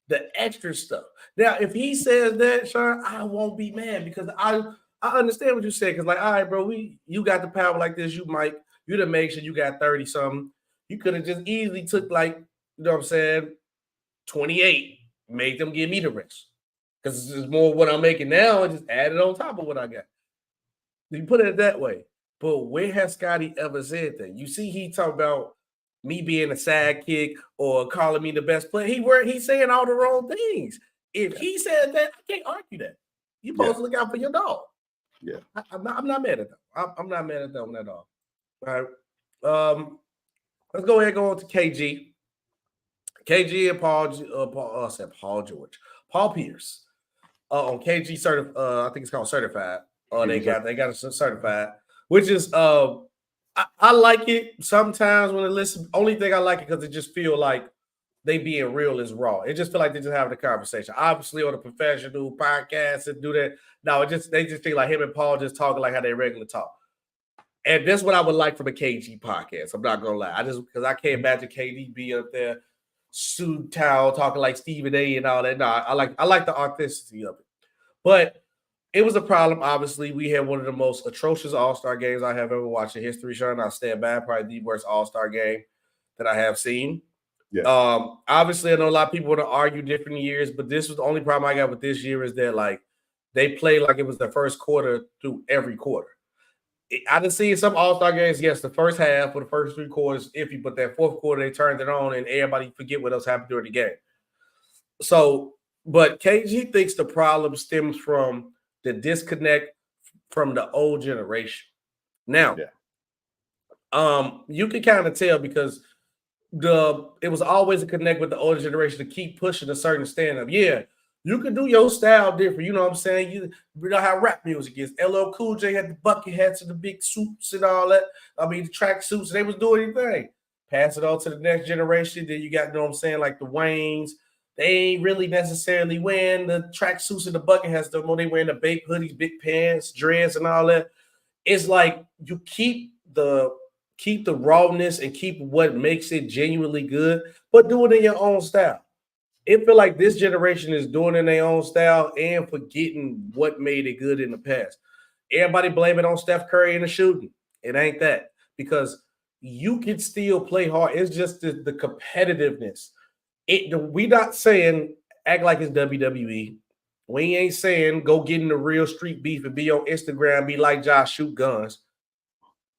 the extra stuff. Now, if he says that, Sean, I won't be mad because I understand what you said. Because, like, all right, bro, you got the power like this, you might, you done make sure you got 30 something. You could have just easily took, like, you know what I'm saying, 28, made them give me the rest. Because it's more what I'm making now and just add it on top of what I got. You put it that way. But where has Scottie ever said that? You see, he talk about me being a sidekick or calling me the best player. He's saying all the wrong things. If he said that, I can't argue that. You're supposed to look out for your dog. Yeah, I'm not mad at them. I'm not mad at them at all. All right. Let's go ahead and go on to KG. KG and Paul George. Paul Pierce. On KG certified, I think it's called certified. They got it certified, which is I like it sometimes when I listen. Only thing I like it because it just feel like they being real is raw. It just feel like they just having a conversation. Obviously, on a professional podcast and do that. No, they just feel like him and Paul just talking like how they regularly talk. And that's what I would like from a KG podcast. I'm not gonna lie. Because I can't imagine KD be up there suit towel talking like Stephen A and all that. No, I like the authenticity of it. But it was a problem. Obviously, we had one of the most atrocious All-Star games I have ever watched in history, Sean. I stand by, probably the worst All-Star game that I have seen. Yeah. Obviously, I know a lot of people want to argue different years, but this was the only problem I got with this year is that like they played like it was the first quarter through every quarter. I done seen some All-Star games, yes, the first half or the first 3 quarters iffy, but that fourth quarter they turned it on and everybody forget what else happened during the game. So, but KG thinks the problem stems from the disconnect from the old generation. Now, you can kind of tell because it was always a connect with the older generation to keep pushing a certain stand-up. Yeah, you can do your style different. You know what I'm saying? You know how rap music is. LL Cool J had the bucket hats and the big suits and all that. I mean, the track suits, they was doing anything. Pass it on to the next generation. Then you got, you know what I'm saying, like the Waynes. They ain't really necessarily wearing the track suits and the bucket hats no more. They wearing the big hoodies, big pants, dreads, and all that. It's like you keep the rawness and keep what makes it genuinely good, but do it in your own style. It feel like this generation is doing it in their own style and forgetting what made it good in the past. Everybody blame it on Steph Curry and the shooting. It ain't that because you can still play hard. It's just the competitiveness. We not saying act like it's WWE. We ain't saying go get in the real street beef and be on Instagram, be like Josh, shoot guns.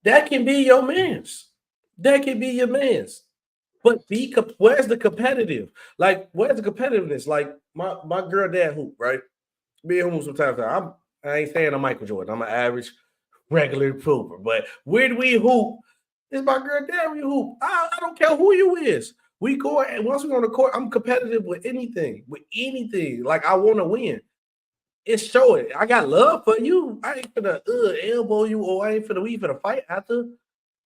That can be your man's. That can be your man's. But where's the competitive? Like, where's the competitiveness? Like, my girl dad hoop, right? Me and hoop sometimes. I ain't saying I'm Michael Jordan. I'm an average, regular hooper. But where do we hoop? It's my girl dad we hoop. I don't care who you is. We go, and once we're on the court, I'm competitive with anything. Like, I want to win. It's showing. I got love for you. I ain't finna elbow you or we finna fight after.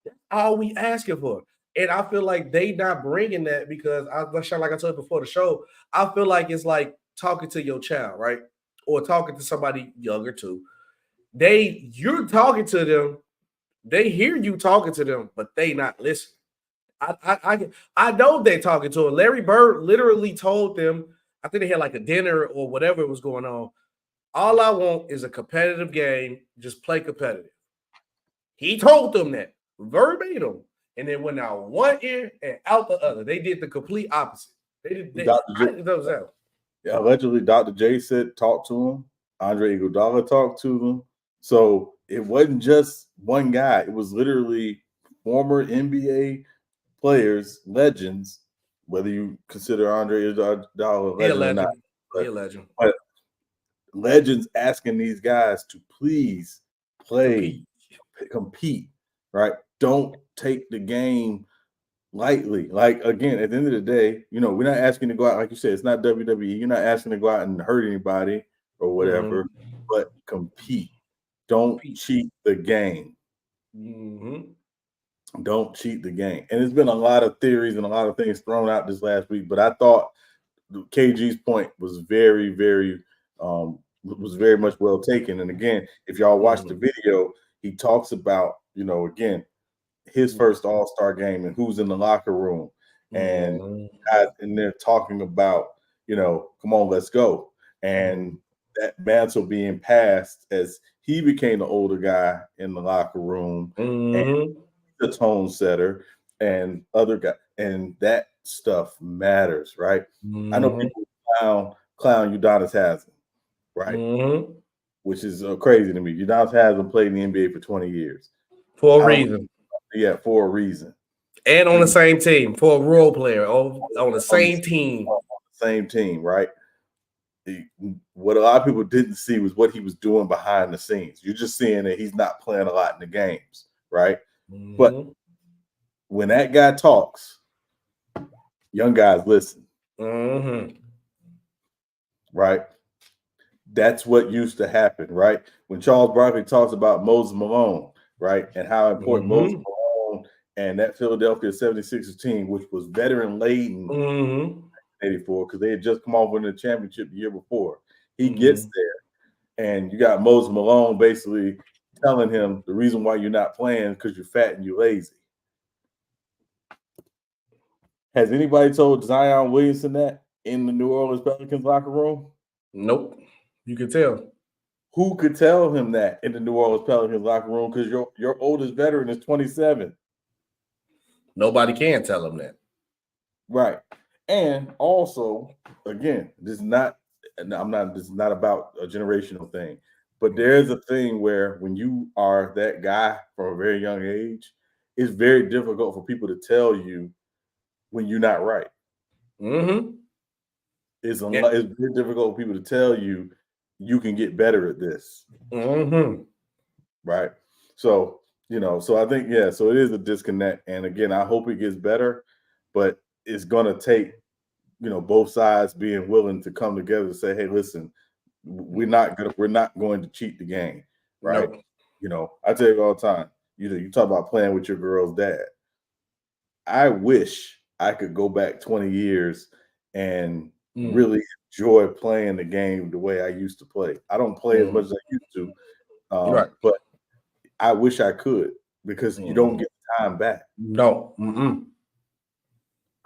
That's all we asking for. And I feel like they not bringing that because like I told you before the show, I feel like it's like talking to your child, right? Or talking to somebody younger too. You're talking to them, they hear you talking to them, but they not listening. I know they talking to him. Larry Bird literally told them, I think they had like a dinner or whatever was going on. All I want is a competitive game. Just play competitive. He told them that verbatim. And then went out one ear and out the other. They did the complete opposite. Allegedly, Dr. J said talk to him. Andre Iguodala talked to them. So it wasn't just one guy. It was literally former NBA players, legends, whether you consider Andre Iguodala a legend or not. But, legend. But legends asking these guys to please play, compete, right? Don't take the game lightly. Like, again, at the end of the day, you know, we're not asking to go out, like you said, it's not WWE. You're not asking to go out and hurt anybody or whatever, but compete. Don't cheat the game. Don't cheat the game. And there's been a lot of theories and a lot of things thrown out this last week, but I thought KG's point was very, very much well taken. And again, if y'all watch the video, he talks about, again, his first All-Star game and who's in the locker room and guys in there talking about, come on, let's go. And that mantle being passed as he became the older guy in the locker room and the tone setter and other guy. And that stuff matters, right? I know people clown Udonis Haslem, right? Which is crazy to me. Udonis Haslem played in the NBA for 20 years. For a reason. Yeah, for a reason. And on the same team, for a role player, on the same team. On the same team, right? What a lot of people didn't see was what he was doing behind the scenes. You're just seeing that he's not playing a lot in the games, right? But when that guy talks, young guys listen. Right? That's what used to happen, right? When Charles Barkley talks about Moses Malone, right? And how important Moses Malone and that Philadelphia 76ers team, which was veteran laden in 84, because they had just come off winning the championship the year before. He gets there, and you got Moses Malone basically telling him the reason why you're not playing because you're fat and you're lazy. Has anybody told Zion Williamson that in the New Orleans Pelicans locker room? Nope. You could tell. Who could tell him that in the New Orleans Pelicans locker room? Because your oldest veteran is 27. Nobody can tell him that. Right. And also, again, this is not about a generational thing, but there's a thing where when you are that guy from a very young age, it's very difficult for people to tell you when you're not right. It's very difficult for people to tell you can get better at this. Right. So, so I think, so it is a disconnect. And again, I hope it gets better, but it's going to take, both sides being willing to come together and say, hey, listen, we're not going to cheat the game. Right. Nope. I tell you all the time, you talk about playing with your girl's dad. I wish I could go back 20 years and really enjoy playing the game the way I used to play. I don't play as much as I used to, but I wish I could because you don't get the time back. No.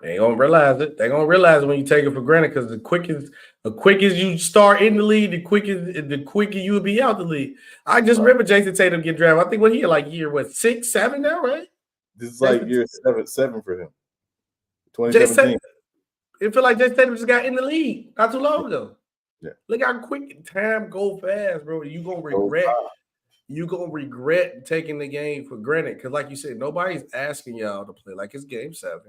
They ain't gonna realize it. They're gonna realize it when you take it for granted because the quickest you start in the league, the quicker you'll be out the league. I just remember Jason Tatum get drafted. I think he had year 6, 7 now, right? This is like year 7 for him. 2017. It feel like Jason Tatum just got in the league not too long ago. Yeah. Look how quick time go fast, bro. You gonna regret taking the game for granted. Because like you said, nobody's asking y'all to play like it's game 7.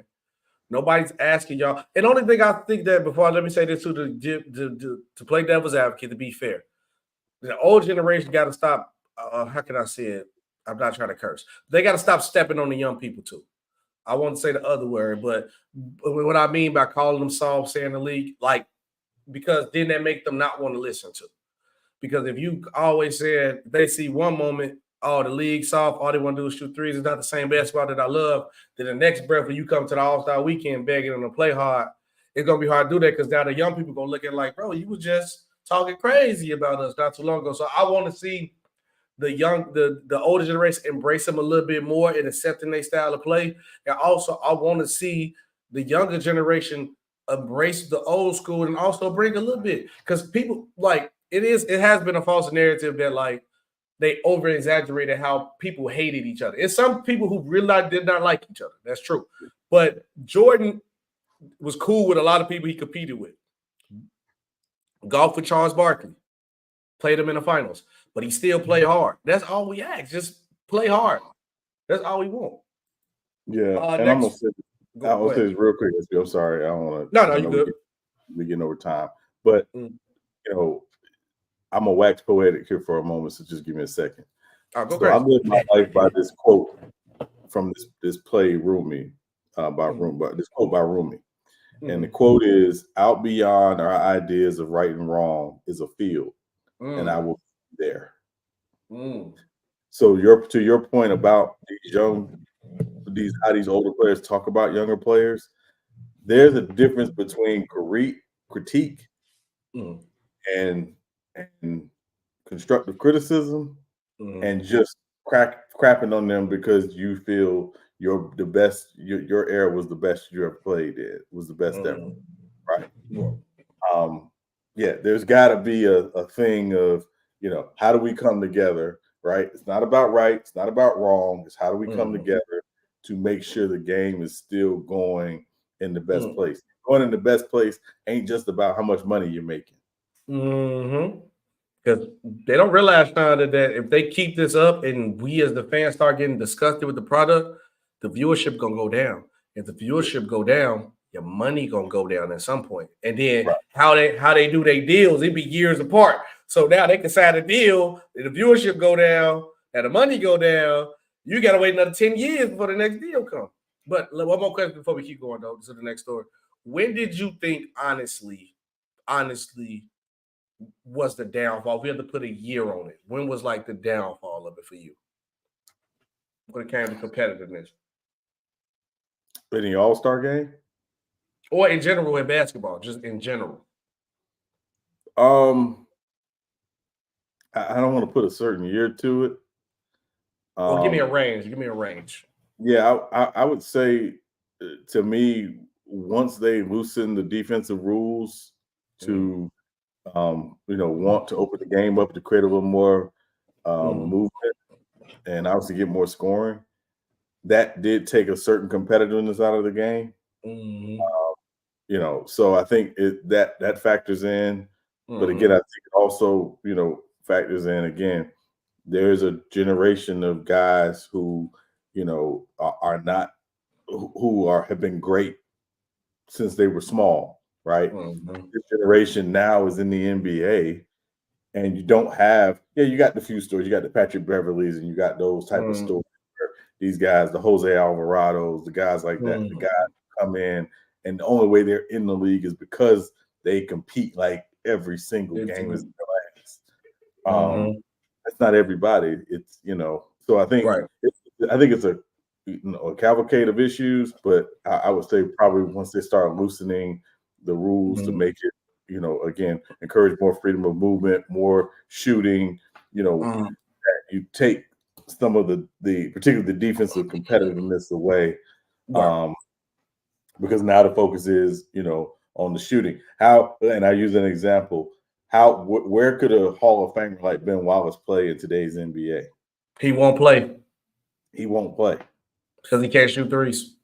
Nobody's asking y'all. And the only thing I think that let me say this to play devil's advocate, to be fair. The old generation got to stop. How can I say it? I'm not trying to curse. They got to stop stepping on the young people too. I won't say the other word, but what I mean by calling them soft, saying the league, because then that make them not want to listen to. Because if you always said they see one moment, the league soft, all they want to do is shoot threes, it's not the same basketball that I love, then the next breath when you come to the All-Star weekend begging them to play hard, it's going to be hard to do that because now the young people going to look at it like, bro, you was just talking crazy about us not too long ago. So I want to see the older generation embrace them a little bit more in accepting their style of play. And also I want to see the younger generation embrace the old school and also bring a little bit because people it has been a false narrative that they over exaggerated how people hated each other. It's some people who really did not like each other. That's true. But Jordan was cool with a lot of people he competed with. Golf with Charles Barkley. Played him in the finals. But he still played hard. That's all we ask. Just play hard. That's all we want. Yeah. And I'm going to say this real quick. I'm sorry. I don't want to. No, you good. We're getting over time. But, I'm a wax poetic here for a moment, so just give me a second. I live my life by this quote from this play Rumi, this quote by Rumi. And the quote is, out beyond our ideas of right and wrong is a field, and I will be there. So to your point about how these older players talk about younger players, there's a difference between critique and constructive criticism and just crapping on them because you feel your era was the best you ever played. It was the best ever, right? Yeah, there's got to be a thing of, how do we come together, right? It's not about right, it's not about wrong. It's how do we come together to make sure the game is still going in the best place. Going in the best place ain't just about how much money you're making. Because they don't realize now that if they keep this up and we as the fans start getting disgusted with the product, the viewership gonna go down. If the viewership go down, your money gonna go down at some point. And then how they do their deals, it be years apart. So now they can sign a deal, and the viewership go down, and the money go down. You gotta wait another 10 years before the next deal comes. But one more question before we keep going though to the next story. When did you think honestly was the downfall? We had to put a year on it. When was like the downfall of it for you? When it came to competitiveness? In the All-Star game? Or in general in basketball, just in general. I don't want to put a certain year to it. Well, give me a range. Give me a range. Yeah, I would say, to me, once they loosen the defensive rules to want to open the game up to create a little more movement and obviously get more scoring, that did take a certain competitiveness out of the game. So I think that factors in. But again, I think it also, factors in again. There's a generation of guys who, are not, who have been great since they were small, right? This generation now is in the NBA, and you don't have, you got the few stories, you got the Patrick Beverleys, and you got those type of stories where these guys, the Jose Alvarados, the guys like that, the guys who come in, and the only way they're in the league is because they compete like every single game is their last. That's not everybody. It's, so I think it's a cavalcade of issues, but I would say probably once they start loosening the rules to make it, again, encourage more freedom of movement, more shooting, that you take some of the particularly the defensive competitiveness away, because now the focus is, on the shooting. And I use an example. Where could a Hall of Famer like Ben Wallace play in today's NBA? He won't play. He won't play because he can't shoot threes.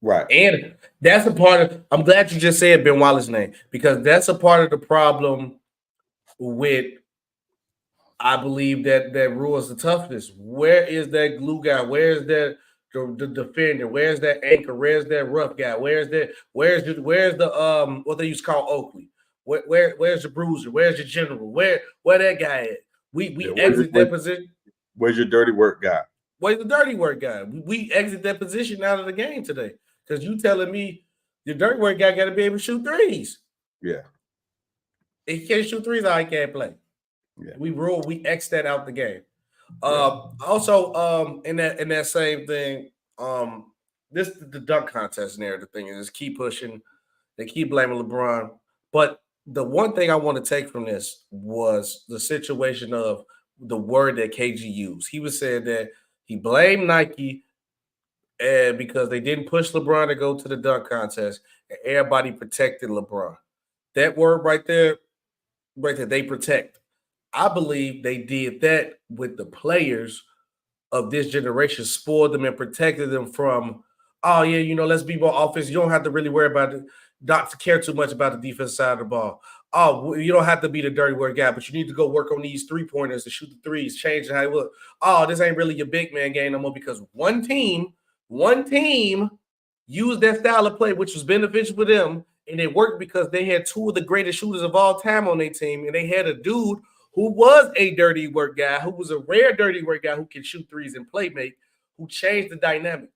Right. And that's a part of, I'm glad you just said Ben Wallace's name, because that's a part of the problem with, I believe that rule is the toughness. Where is that glue guy? Where is that the defender? Where's that anchor? Where's that rough guy? Where's the what they used to call Oakley? Where's the bruiser? Where's the general? Where that guy at? We exit that position. Where's your dirty work guy? Where's the dirty work guy? We exit that position out of the game today. Because you telling me your dirty work guy got to be able to shoot threes. Yeah. If he can't shoot threes, I can't play. Yeah. We X that out the game. Also, in that same thing, this the dunk contest narrative thing is keep pushing. They keep blaming LeBron. But the one thing I want to take from this was the situation of the word that KG used. He was saying that he blamed Nike because they didn't push LeBron to go to the dunk contest, and everybody protected LeBron. That word right there, they protect. I believe they did that with the players of this generation, spoiled them and protected them from, oh, yeah, let's be more offensive. You don't have to really worry about it, not to care too much about the defensive side of the ball. Oh, you don't have to be the dirty word guy, but you need to go work on these three-pointers to shoot the threes, changing how you look. Oh, this ain't really your big man game no more, because one team used that style of play, which was beneficial for them, and it worked because they had two of the greatest shooters of all time on their team, and they had a dude who was a dirty work guy, who was a rare dirty work guy who can shoot threes and play make, who changed the dynamic.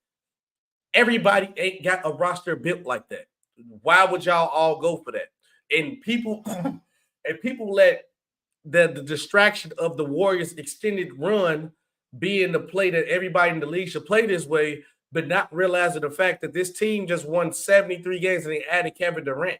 Everybody ain't got a roster built like that. Why would y'all all go for that? And people let the distraction of the Warriors' extended run be in the play that everybody in the league should play this way, but not realizing the fact that this team just won 73 games and they added Kevin Durant.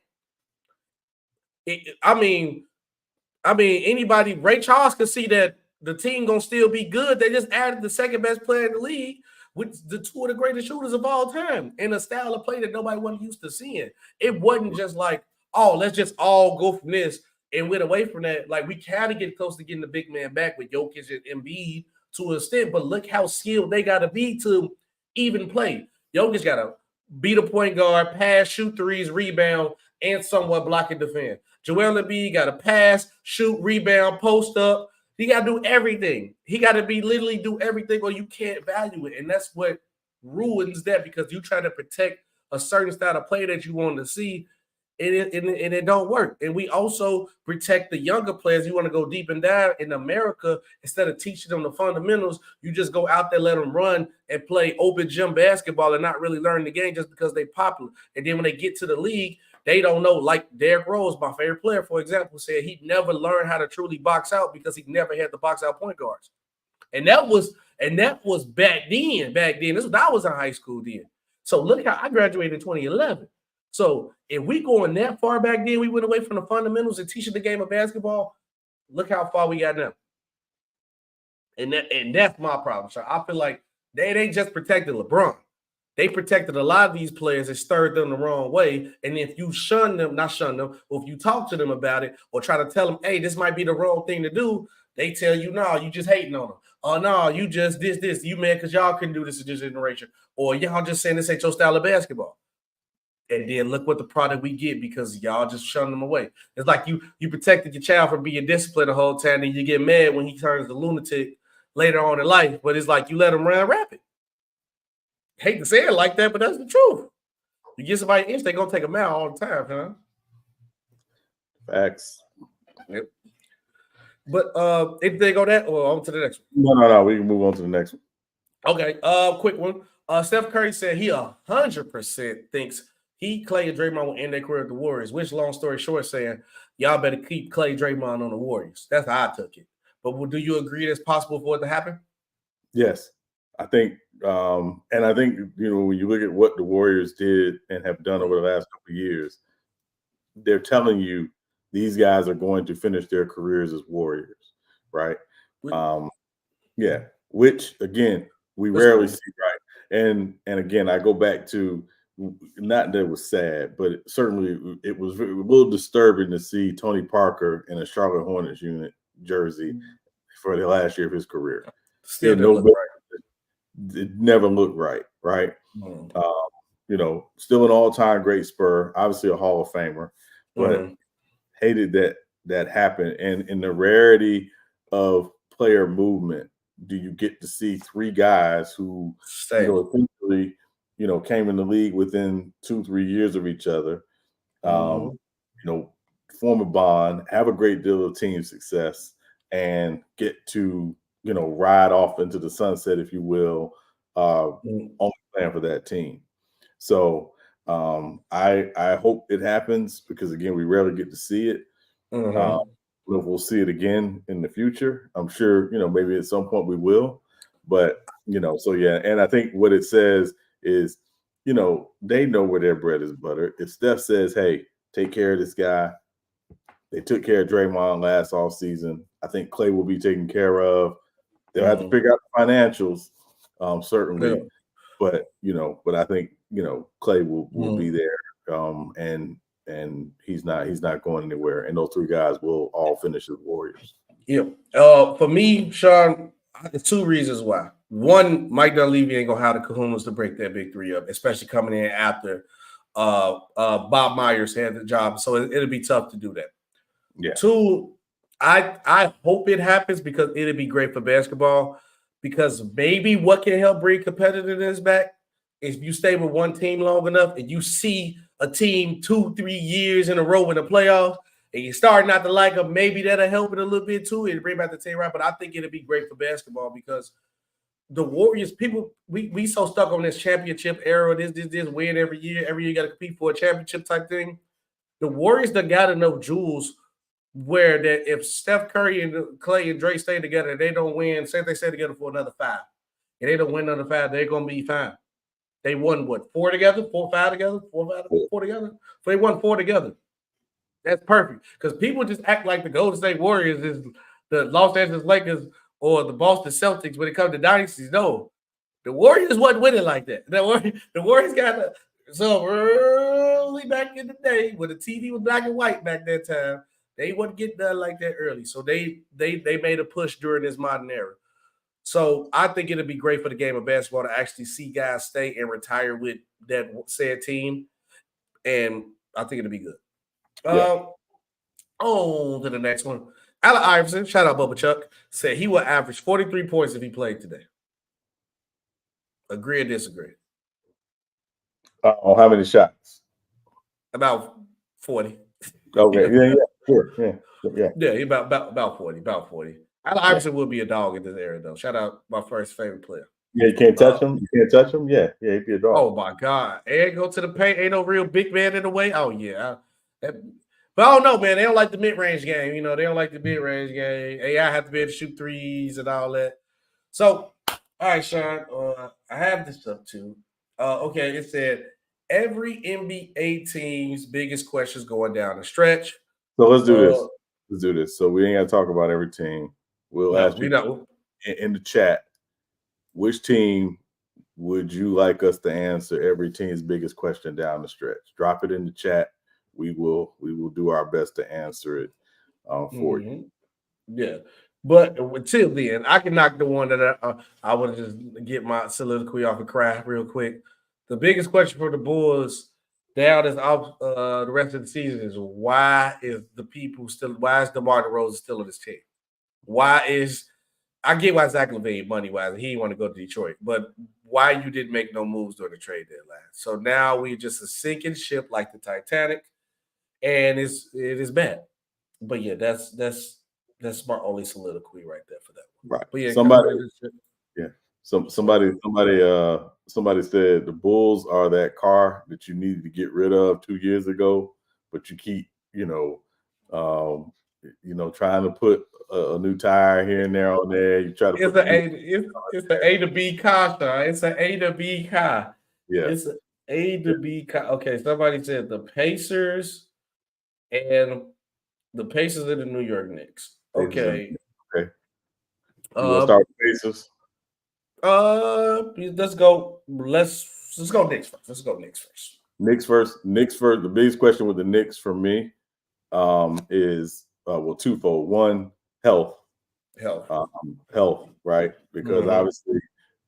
Anybody, Ray Charles could see that the team gonna still be good. They just added the second best player in the league with the two of the greatest shooters of all time in a style of play that nobody wasn't used to seeing. It wasn't just like, oh, let's just all go from this and went away from that. Like, we kind of get close to getting the big man back with Jokic and Embiid to an extent, but look how skilled they got to be to even play. Jokic got to beat a point guard, pass, shoot threes, rebound, and somewhat block and defend. Joel Embiid got to pass, shoot, rebound, post up. He got to do everything. He got to be literally do everything, or you can't value it. And that's what ruins that, because you try to protect a certain style of play that you want to see, and it don't work. And we also protect the younger players. You want to go deep and down in America, instead of teaching them the fundamentals, you just go out there, let them run and play open gym basketball and not really learn the game just because they're popular. And then when they get to the league, they don't know. Like Derrick Rose, my favorite player, for example, said he never learned how to truly box out because he never had the box out point guards. And that was back then. This was, I was in high school then. So look how I graduated in 2011. So if we going that far back then, we went away from the fundamentals and teaching the game of basketball. Look how far we got now. And that's my problem. So I feel like they just protected LeBron. They protected a lot of these players and stirred them the wrong way. And if you not shun them, or if you talk to them about it or try to tell them, hey, this might be the wrong thing to do, they tell you, no, you just hating on them. Oh, no, you just this. You mad because y'all couldn't do this in this generation. Or y'all just saying this ain't your style of basketball. And then look what the product we get because y'all just shun them away. It's like you protected your child from being disciplined the whole time, and you get mad when he turns the lunatic later on in life. But it's like you let him run rapid. Hate to say it like that, but that's the truth. You get somebody an inch, they're going to take a mile all the time, huh? Facts. Yep. But if they go that, or on to the next one. No. We can move on to the next one. Okay. Quick one. Steph Curry said he 100% thinks he, Clay, and Draymond will end their career at the Warriors, which, long story short, saying y'all better keep Clay, Draymond on the Warriors. That's how I took it. But do you agree it's possible for it to happen? Yes. I think, and I think, when you look at what the Warriors did and have done over the last couple of years, they're telling you these guys are going to finish their careers as Warriors, right? Yeah, which, again, we rarely see, right? And again, I go back to, not that it was sad, but certainly it was a little disturbing to see Tony Parker in a Charlotte Hornets jersey for the last year of his career. Still didn't look right. It never looked right? Still an all-time great Spur, obviously a Hall of Famer, but hated that happened. And in the rarity of player movement, do you get to see three guys who essentially, came in the league within 2-3 years of each other, form a bond, have a great deal of team success, and get to ride off into the sunset, if you will, on plan for that team. So I hope it happens because, again, we rarely get to see it. We'll see it again in the future. I'm sure, maybe at some point we will. But, so yeah. And I think what it says is, they know where their bread is buttered. If Steph says, hey, take care of this guy, they took care of Draymond last offseason. I think Clay will be taken care of. They'll have to figure out the financials, certainly. Yeah. But I think, Clay will be there. And he's not going anywhere. And those three guys will all finish as Warriors. Yeah. For me, Sean, there's two reasons why. One, Mike Dunleavy ain't gonna have the kahunas to break that big three up, especially coming in after Bob Myers had the job. So it'll be tough to do that. Yeah. Two, I hope it happens because it'll be great for basketball. Because maybe what can help bring competitiveness back is if you stay with one team long enough and you see a team 2-3 years in a row in the playoffs and you're starting not to like them, maybe that'll help it a little bit too. It'll bring back the team right. But I think it'll be great for basketball because the Warriors, people, we so stuck on this championship era, this win every year you got to compete for a championship type thing. The Warriors done got enough jewels where that if Steph Curry and Clay and Dre stay together, they don't win, say they stay together for another 5. And they don't win another 5, they're going to be fine. They won, 4 together? 4 together? 4 together? They won 4 together. That's perfect. Because people just act like the Golden State Warriors is the Los Angeles Lakers or the Boston Celtics when it comes to dynasties. No, the Warriors wasn't winning like that. The Warriors got so early back in the day when the TV was black and white back that time. They wouldn't get done like that early. So they made a push during this modern era. So I think it'd be great for the game of basketball to actually see guys stay and retire with that said team. And I think it'd be good. Yeah. On to the next one. Allen Iverson, shout out Bubba Chuck, said he will average 43 points if he played today. Agree or disagree? How many shots? About 40. Okay. Yeah. Sure. Yeah, about 40. About 40. Allen Iverson will be a dog in this era, though. Shout out my first favorite player. Yeah, you can't touch him. You can't touch him. Yeah, he'd be a dog. Oh my God! And go to the paint. Ain't no real big man in the way. Oh yeah. But I don't know, man. They don't like the mid-range game. You know, they don't like the mid-range game. AI have to be able to shoot threes and all that. So, all right, Sean. I have this up too. Okay, it said every NBA team's biggest questions going down the stretch. So let's do this. Let's do this. So we ain't got to talk about every team. We'll ask you in the chat, which team would you like us to answer every team's biggest question down the stretch? Drop it in the chat. We will do our best to answer it for you. Yeah, but until then, I can knock the one that I want to just get my soliloquy off of craft real quick. The biggest question for the Bulls down is the rest of the season is why is DeMar DeRozan still on this team? I get why Zach LaVine money-wise, he didn't want to go to Detroit, but why you didn't make no moves during the trade deadline. So now we're just a sinking ship like the Titanic, and it is bad. But yeah, that's my only soliloquy right there for that one. Right. But yeah, somebody said the Bulls are that car that you needed to get rid of 2 years ago, but you keep, trying to put a new tire here and there on there. You try to it's the A to B car, Sean. It's an A to B car. Yeah. It's an A to B car. Okay, somebody said the Pacers and the New York Knicks. Okay. You want to start with Pacers? Let's go Knicks first. Let's go Knicks first. Knicks first. The biggest question with the Knicks for me is twofold. One, health, right? Because obviously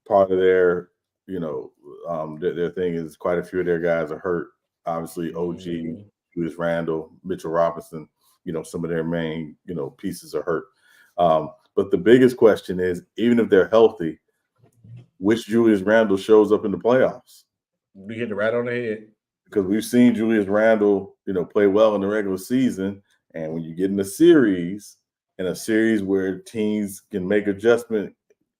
part of their, their thing is quite a few of their guys are hurt. Obviously, OG, Julius Randle, Mitchell Robinson, some of their main, pieces are hurt. But the biggest question is, even if they're healthy, which Julius Randle shows up in the playoffs? We hit it right on the head. Because we've seen Julius Randle, play well in the regular season. And when you get in a series where teams can make adjustment,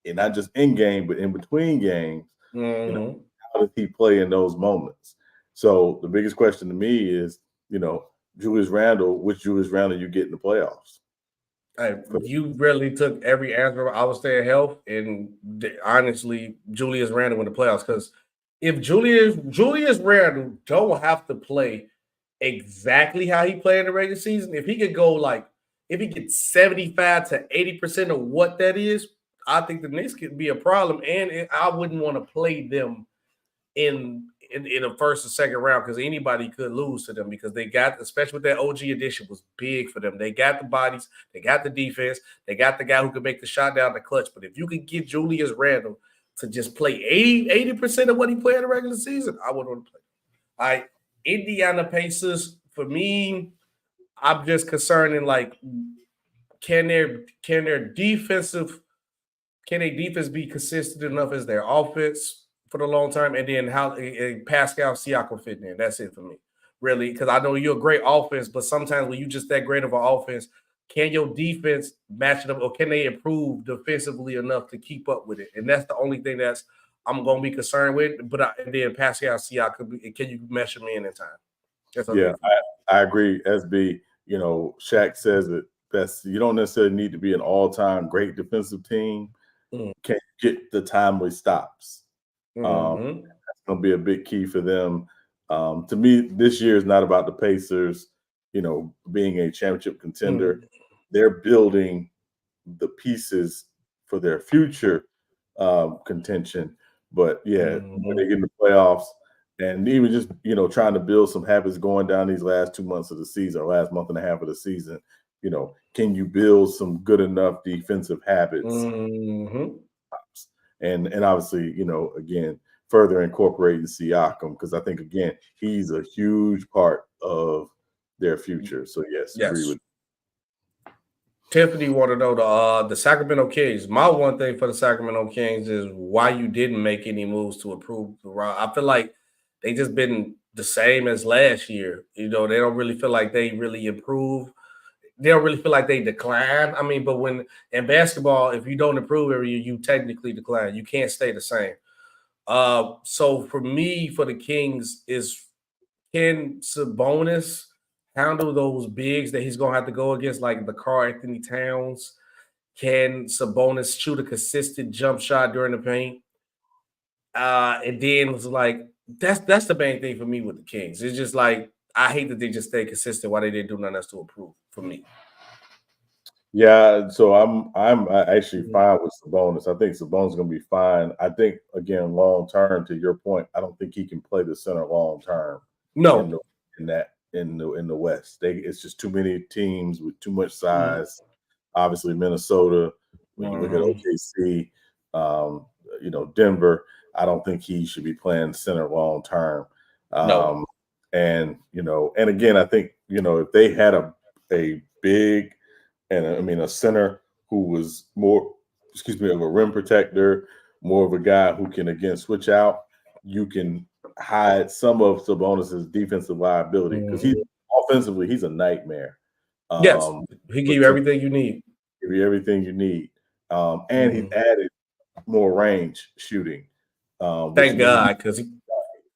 and not just in game, but in between games, how does he play in those moments? So the biggest question to me is, Julius Randle, which Julius Randle you get in the playoffs? You really took every answer. I was saying health, and honestly, Julius Randle in the playoffs. Because if Julius Randle don't have to play exactly how he played in the regular season, if he could go if he gets 75 to 80% of what that is, I think the Knicks could be a problem, and I wouldn't want to play them in a first or second round because anybody could lose to them because they got, especially with that OG addition, was big for them. They got the bodies, they got the defense, they got the guy who could make the shot down the clutch. But if you could get Julius Randle to just play 80% of what he played in the regular season, I would want to play. All right, Indiana Pacers, for me, I'm just concerned in can their defense be consistent enough as their offense for the long term, and then how Pascal Siakam fit in. That's it for me, really, because I know you're a great offense, but sometimes when you just that great of an offense, can your defense match it up, or can they improve defensively enough to keep up with it? And that's the only thing that's I'm going to be concerned with. But and then Pascal Siakam, can you measure me in time? I agree. SB, Shaq says it best. You don't necessarily need to be an all-time great defensive team. Can get the timely stops. That's going to be a big key for them. To me, this year is not about the Pacers, being a championship contender. They're building the pieces for their future contention. But yeah, when they get in the playoffs, and even just trying to build some habits going down these last 2 months of the season, or last month and a half of the season, can you build some good enough defensive habits? And obviously, again, further incorporating Siakam, because I think, again, he's a huge part of their future. So yes. Agree with. Tiffany want to know the Sacramento Kings. My one thing for the Sacramento Kings is why you didn't make any moves to improve the roster. I feel like they just been the same as last year. They don't really feel like they really improve. They don't really feel like they decline. I mean, but when in basketball, if you don't improve every year, you technically decline. You can't stay the same. So for me, for the Kings, can Sabonis handle those bigs that he's gonna have to go against, like the Karl Anthony Towns? Can Sabonis shoot a consistent jump shot during the paint? And then it was like that's the main thing for me with the Kings. It's just like I hate that they just stay consistent while they didn't do nothing else to improve for me. Yeah, so I'm actually fine with Sabonis. I think Sabonis is going to be fine. I think, again, long term, to your point, I don't think he can play the center long term. No, in the West, it's just too many teams with too much size. Obviously, Minnesota. When you look at OKC, Denver, I don't think he should be playing center long term. No. And again, I think if they had a big and a center who was more, of a rim protector, more of a guy who can, again, switch out, you can hide some of Sabonis's defensive liability, because offensively, he's a nightmare. Yes, he give you everything you need. Give you everything you need. And he's added more range shooting. Thank God, because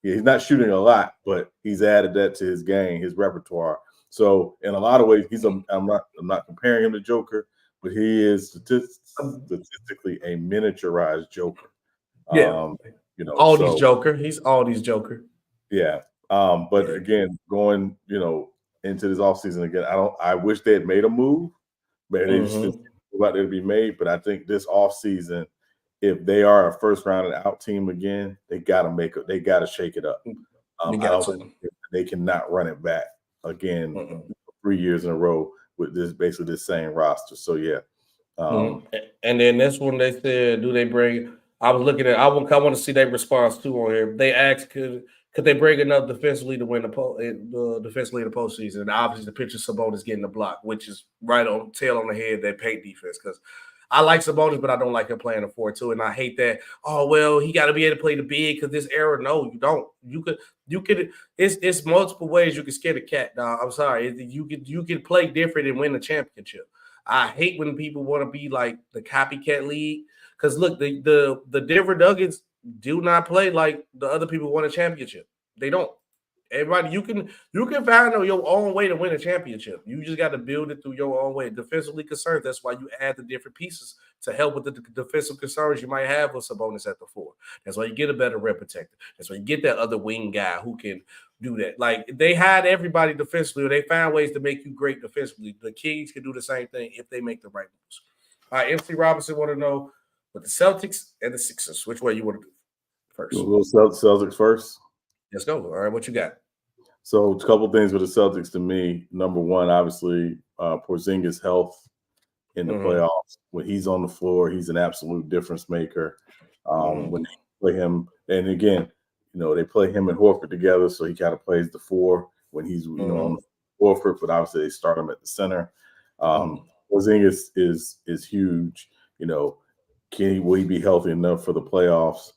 he's not shooting a lot, but he's added that to his game, his repertoire. So in a lot of ways, I'm not comparing him to Joker, but he is statistically a miniaturized Joker. Yeah, these Joker. He's all these Joker. Yeah. But again, going into this offseason again, I wish they had made a move, but they just didn't about there to be made. But I think this offseason, if they are a first round and out team again, they got to shake it up. They cannot run it back again 3 years in a row with basically this same roster. So yeah. And then this one, they said, do they bring? I was looking at. I want to see their response too on here. They asked, could they bring enough defensively to win the defensively in the postseason? And obviously, the picture Sabonis getting the block, which is right on tail on the head. That paint defense, because I like Sabonis, but I don't like him playing a 4-2, and I hate that. Oh well, he got to be able to play the big because this era. No, you don't. You could. It's multiple ways you can skin a cat. Dog. I'm sorry. You can play different and win a championship. I hate when people want to be like the copycat league, because look, the Denver Nuggets do not play like the other people who won a championship. They don't. Everybody, you can find your own way to win a championship. You just got to build it through your own way. Defensively concerned, that's why you add the different pieces to help with the defensive concerns you might have with Sabonis at the 4. That's why you get a better rim protector. That's why you get that other wing guy who can do that. Like, they hide everybody defensively, or they find ways to make you great defensively. The Kings can do the same thing if they make the right moves. All right, MC Robinson want to know, with the Celtics and the Sixers, which way you want to do first? We'll go Celtics first. Let's go. All right, what you got? So a couple things with the Celtics to me. Number one, obviously, Porzingis' health in the playoffs. When he's on the floor, he's an absolute difference maker. When they play him, and again, they play him and Horford together, so he kind of plays the 4 when he's on the Horford, but obviously they start him at the center. Porzingis is huge. Will he be healthy enough for the playoffs?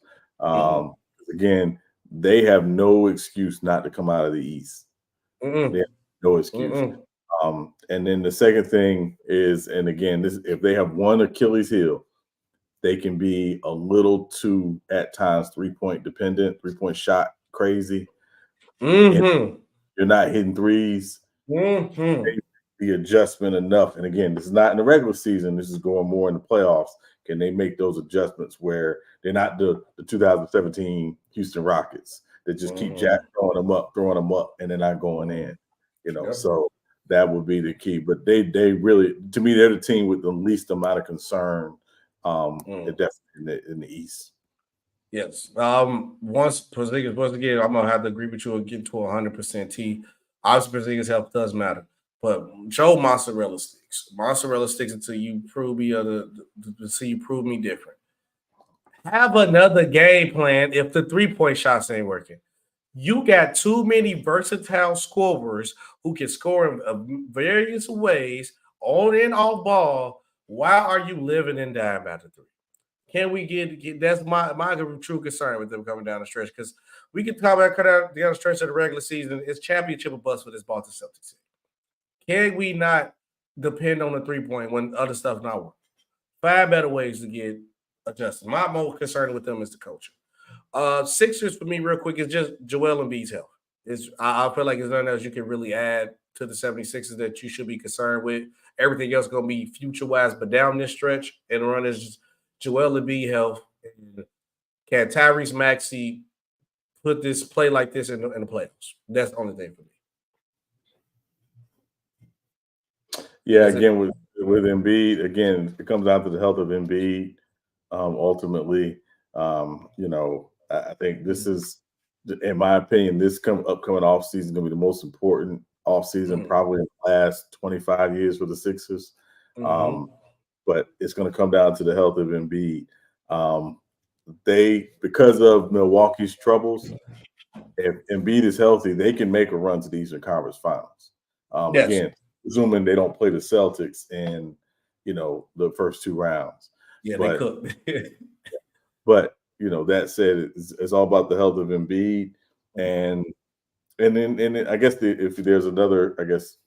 Again, they have no excuse not to come out of the East. They have no excuse. And then the second thing is, and again, if they have one Achilles heel, they can be a little too, at times, 3-point dependent, 3-point shot crazy. You're not hitting threes. The adjustment enough. And again, this is not in the regular season. This is going more in the playoffs. Can they make those adjustments where they're not the 2017 Houston Rockets that just keep throwing them up, and they're not going in? So that would be the key. But they really, to me, they're the team with the least amount of concern definitely in the East. Yes. Once again, I'm gonna have to agree with you and get to 100% T. Obviously, Porzingis' health does matter, but show mozzarella sticks. Mozzarella sticks until you prove me until you prove me different. Have another game plan if the 3-point shots ain't working. You got too many versatile scorers who can score in various ways on and off ball. Why are you living and dying by the three? Can we get that's my true concern with them coming down the stretch, because we can come down the stretch of the regular season. It's championship or bust for this Boston Celtics. Can we not depend on the 3-point when other stuff not working? Find better ways to get adjusted. My most concern with them is the coaching. Sixers for me, real quick, is just Joel Embiid's health. I feel like there's nothing else you can really add to the 76ers that you should be concerned with. Everything else going to be future-wise, but down this stretch and run is just Joel Embiid health. Can Tyrese Maxey put this play like this in the playoffs? That's the only thing for me. Yeah, again, with Embiid, again, it comes down to the health of Embiid. Ultimately, I think this is, in my opinion, this upcoming offseason is going to be the most important offseason probably in the last 25 years for the Sixers. But it's going to come down to the health of Embiid. Because of Milwaukee's troubles, if Embiid is healthy, they can make a run to the Eastern Conference Finals. Again, assuming they don't play the Celtics in, the first 2 rounds. Yeah, they could. But that said, it's all about the health of Embiid, and then I guess if there's another,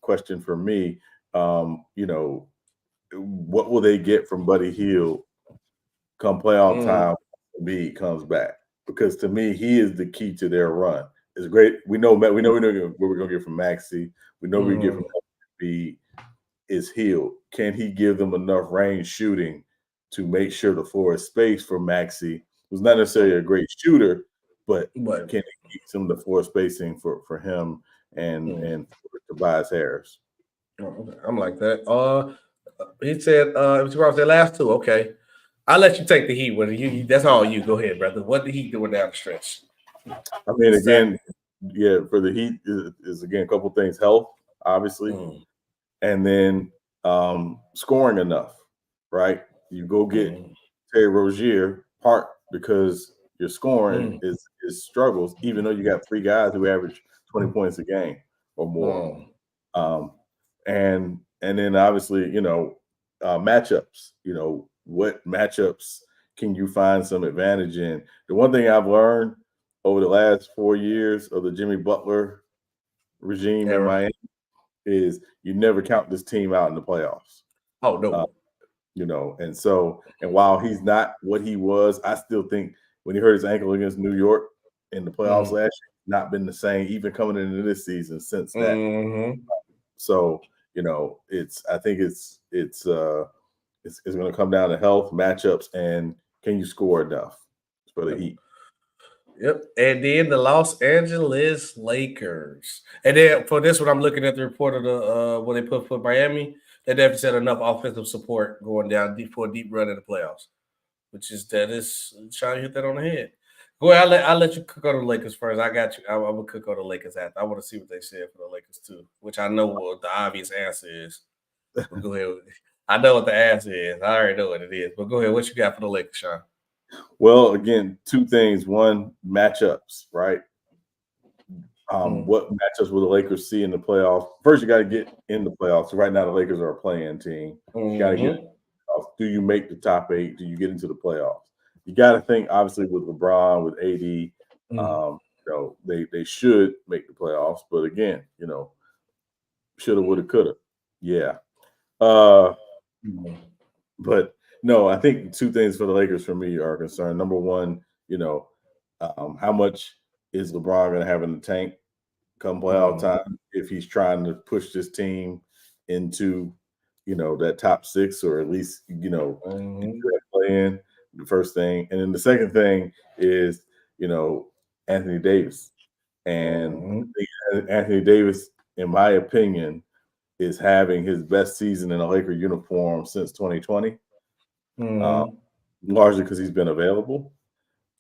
question for me, what will they get from Buddy Hield come playoff time? Embiid comes back, because to me he is the key to their run. It's great. We know what we're going to get from Maxey. We know we get from Embiid is Hield. Can he give them enough range shooting to make sure the floor is space for Maxey, who's not necessarily a great shooter, but can he keep some of the floor spacing for him and for Tobias Harris? I'm like that. He said, the last 2. Okay, I'll let you take the Heat. When that's all you. Go ahead, brother. What did he do down the stretch? I mean, again, for the Heat is again a couple things: health, obviously, and then scoring enough. Right? You go get Terry Rozier, part because your scoring is struggles, even though you got 3 guys who average 20 points a game or more. And then obviously, matchups. What matchups can you find some advantage in? The one thing I've learned over the last 4 years of the Jimmy Butler regime in Miami is you never count this team out in the playoffs. Oh, no. And while he's not what he was, I still think when he hurt his ankle against New York in the playoffs last year, not been the same, even coming into this season since that. So, I think it's going to come down to health, matchups, and can you score enough for the Heat? Yep. And then the Los Angeles Lakers. And then for this one, I'm looking at the report of the what they put for Miami. They definitely said enough offensive support going down for a deep run in the playoffs, which is trying to hit that on the head. Go ahead, I'll let you cook on the Lakers first. I got you. I will cook on the Lakers after. I want to see what they said for the Lakers too, which I know what the obvious answer is. But go ahead. I know what the answer is. I already know what it is. But go ahead. What you got for the Lakers, Sean? Well, again, 2 things. One, matchups, right? What matchups will the Lakers see in the playoffs? First, you got to get in the playoffs. So right now, the Lakers are a play-in team. You got to get. Do you make the top 8? Do you get into the playoffs? You got to think, obviously, with LeBron, with AD, they should make the playoffs. But again, shoulda, woulda, coulda. Yeah. But no, I think 2 things for the Lakers for me are concerned. Number one, how much is LeBron going to have in the tank come playoff time if he's trying to push this team into, that top 6 or at least, play in, the first thing. And then the second thing is, Anthony Davis. And Anthony Davis, in my opinion, is having his best season in a Laker uniform since 2020. largely because he's been available.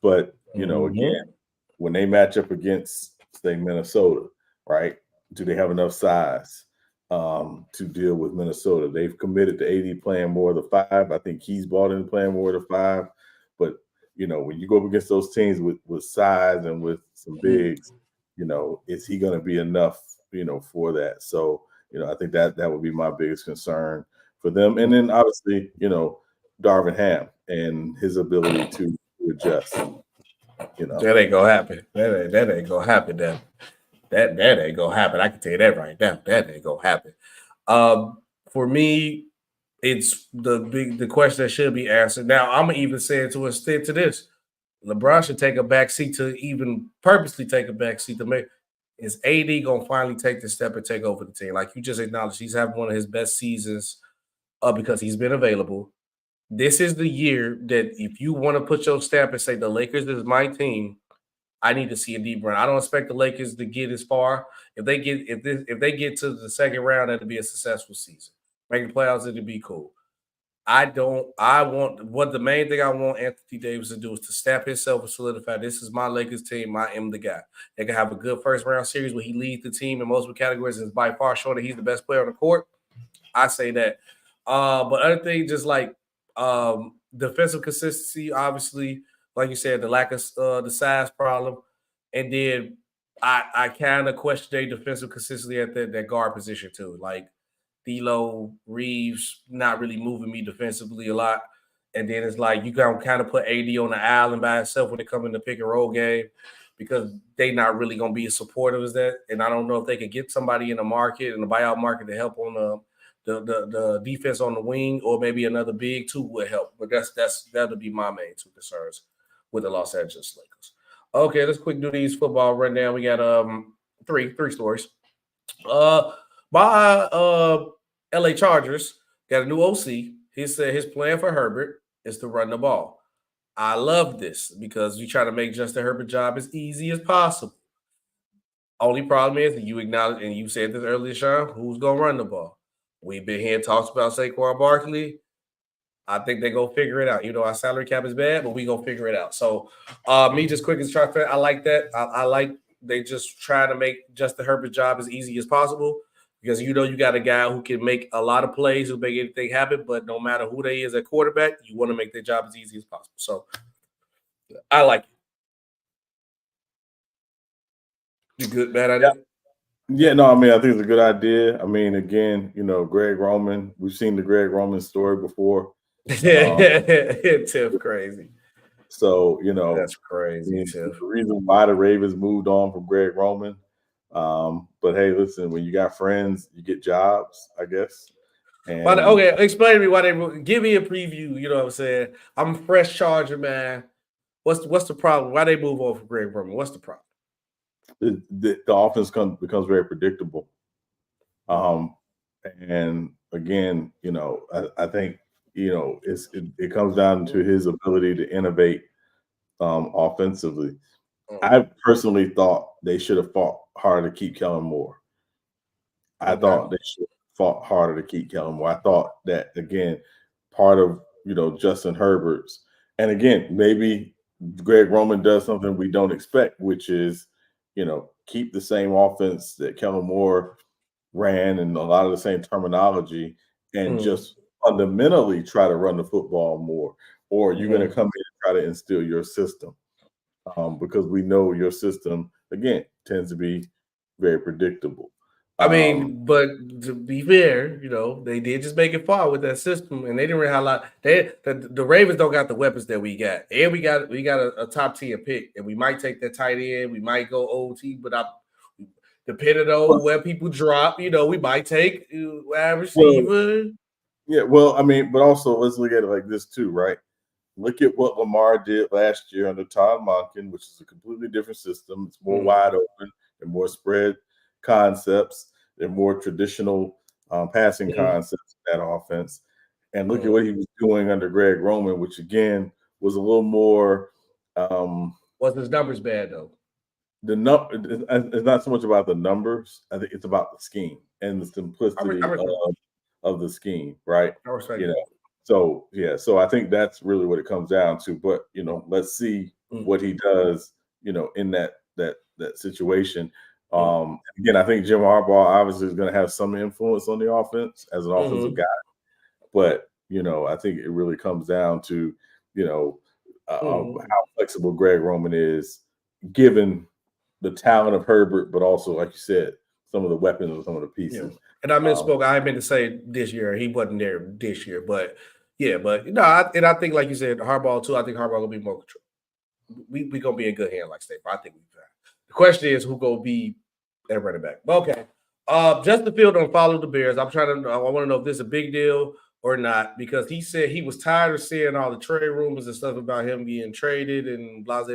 But, again, when they match up against, say, Minnesota, right, do they have enough size to deal with Minnesota? They've committed to AD playing more of the 5. I think he's bought into playing more of the 5. But, when you go up against those teams with size and with some bigs, is he going to be enough, for that? So, I think that would be my biggest concern for them. And then obviously, Darvin Ham and his ability to adjust. That ain't gonna happen. That ain't gonna happen. That ain't gonna happen. I can tell you that right now. That ain't gonna happen. For me, it's the question that should be answered. Now, I'm gonna even say it to extend to this. LeBron should take a back seat to even purposely take a back seat to make. Is AD gonna finally take the step and take over the team? Like you just acknowledged, he's having one of his best seasons because he's been available. This is the year that if you want to put your stamp and say the Lakers is my team, I need to see a deep run. I don't expect the Lakers to get as far. If they get to the second round, that'll be a successful season. Making playoffs, it'll be cool. I want what the main thing I want Anthony Davis to do is to stamp himself and solidify. This is my Lakers team. I am the guy. They can have a good first round series where he leads the team in multiple categories and is by far showing that he's the best player on the court. I say that. But other things just like defensive consistency, obviously, like you said, the lack of the size problem, and then I kind of question their defensive consistency at that guard position too. Like D'Lo, Reeves, not really moving me defensively a lot, and then it's like you gotta kind of put AD on the island by itself when it comes in the pick and roll game because they not really gonna be as supportive as that. And I don't know if they could get somebody in the market in the buyout market to help on the defense on the wing, or maybe another big too would help. But that'll be my main two concerns with the Los Angeles Lakers. Okay, let's quick do these football rundown. We got three stories. My LA Chargers got a new OC. He said his plan for Herbert is to run the ball. I love this because we try to make Justin Herbert's job as easy as possible. Only problem is that you acknowledge, and you said this earlier, Sean, who's going to run the ball? We've been here talks about Saquon Barkley. I think they go figure it out. Our salary cap is bad, but we go figure it out. So, me just quick as try. I like that. I like they just try to make Justin Herbert's job as easy as possible because you got a guy who can make a lot of plays, who make anything happen. But no matter who they is at quarterback, you want to make their job as easy as possible. So, I like it. You good, bad idea? Yeah, no, I mean, I think it's a good idea. I mean, again, Greg Roman, we've seen the Greg Roman story before. Tiff crazy. So, that's crazy. Tiff. The reason why the Ravens moved on from Greg Roman. But hey, listen, when you got friends, you get jobs, I guess. And okay, explain to me why they give me a preview. You know what I'm saying? I'm a fresh Charger, man. What's the problem? Why they move on from Greg Roman? What's the problem? The offense becomes very predictable. And again, I think it comes down to his ability to innovate offensively. I personally thought they should have fought harder to keep Kellen Moore. I thought they should have fought harder to keep Kellen Moore. I thought that, again, part of Justin Herbert's, and again, maybe Greg Roman does something we don't expect, which is keep the same offense that Kellen Moore ran and a lot of the same terminology and just fundamentally try to run the football more, or you're going to come in and try to instill your system because we know your system, again, tends to be very predictable. I mean, but to be fair, they did just make it far with that system, and they didn't really have a lot. The Ravens don't got the weapons that we got, and we got a top 10 pick, and we might take that tight end, we might go OT, but depending on where people drop, we might take wide receiver. Well, I mean, but also let's look at it like this too, right? Look at what Lamar did last year under Todd Monken, which is a completely different system. It's more wide open and more spread concepts and more traditional passing concepts in that offense. And look at what he was doing under Greg Roman, which again was a little more. Was his numbers bad though? It's not so much about the numbers. I think it's about the scheme and the simplicity of the scheme, right? So so I think that's really what it comes down to. But let's see what he does, in that situation. Again, I think Jim Harbaugh obviously is going to have some influence on the offense as an offensive guy. But I think it really comes down to how flexible Greg Roman is, given the talent of Herbert, but also, like you said, some of the weapons and some of the pieces. And I misspoke. I meant to say this year. He wasn't there this year, but I think, like you said, Harbaugh too. I think Harbaugh will be more control. We gonna be in good hand, like Steve. I think we fine. The question is who gonna be at running back. Okay. Justin Field don't follow the Bears. I want to know if this is a big deal or not, because he said he was tired of seeing all the trade rumors and stuff about him being traded and blase,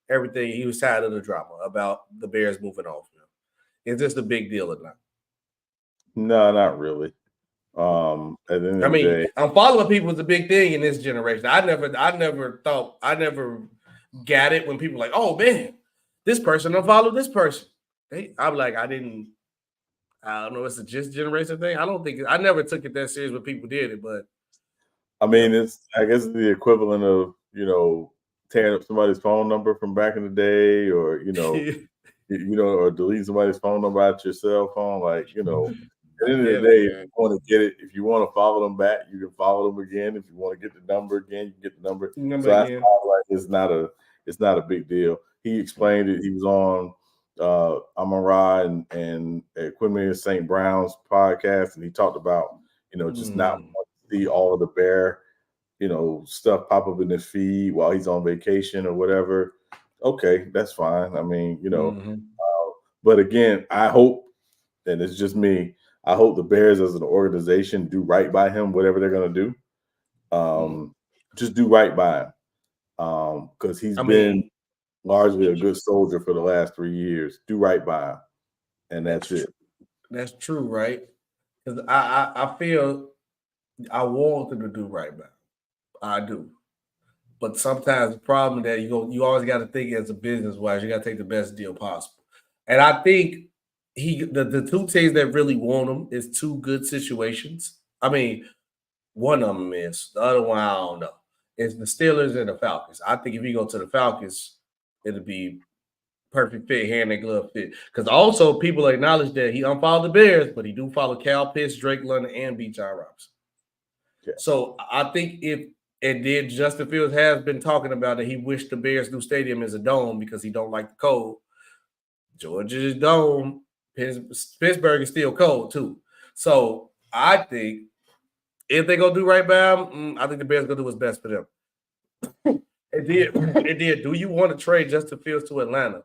everything. He was tired of the drama about the Bears moving off. Is this a big deal or not? No, not really. At the end of the day, I'm following people is a big thing in this generation. I never got it when people were like, oh man, this person don't follow this person. I'm like, I don't know, it's a just generation thing. I never took it that serious when people did it, but I mean, I guess it's the equivalent of, tearing up somebody's phone number from back in the day, or, or deleting somebody's phone number out your cell phone. Like, at the end of the day, if you want to get it, if you want to follow them back, you can follow them again. If you want to get the number again, you can get the number. So I feel like it's not a big deal. He explained it. He was on Amon-Ra and Quinn St. Brown's podcast, and he talked about, just not wanting to see all of the Bear, stuff pop up in his feed while he's on vacation or whatever. Okay, that's fine. I mean, but again, I hope, and it's just me, I hope the Bears as an organization do right by him, whatever they're going to do. Just do right by him. Because he's been largely a good soldier for the last 3 years. Do right by him. And that's it. That's true, right? Because I feel I want them to do right by him. I do. But sometimes the problem that you always got to think as a business wise, you got to take the best deal possible. And I think the two teams that really want him is two good situations. I mean, one of them is, the other one I don't know. It's the Steelers and the Falcons. I think if you go to the Falcons, it'll be perfect fit, hand and glove fit. Because also people acknowledge that he unfollowed the Bears, but he do follow Cal Pitts, Drake London, and B. John Robinson. Yeah. So I think Justin Fields has been talking about that he wished the Bears' new stadium is a dome because he don't like the cold. Georgia's dome. Pittsburgh is still cold too. So I think if they go do right by him, I think the Bears gonna do what's best for them. It did. Do you want to trade Justin Fields to Atlanta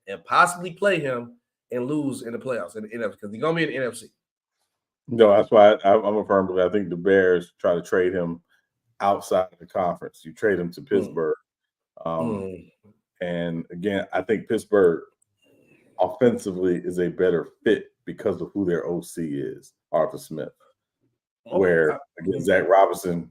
and possibly play him and lose in the playoffs in the NFC? Because he's gonna be in the NFC. No, that's why I'm a firm believer. I think the Bears try to trade him outside of the conference. You trade him to Pittsburgh. And again, I think Pittsburgh offensively is a better fit because of who their OC is, Arthur Smith. Where, again, Zach Robinson,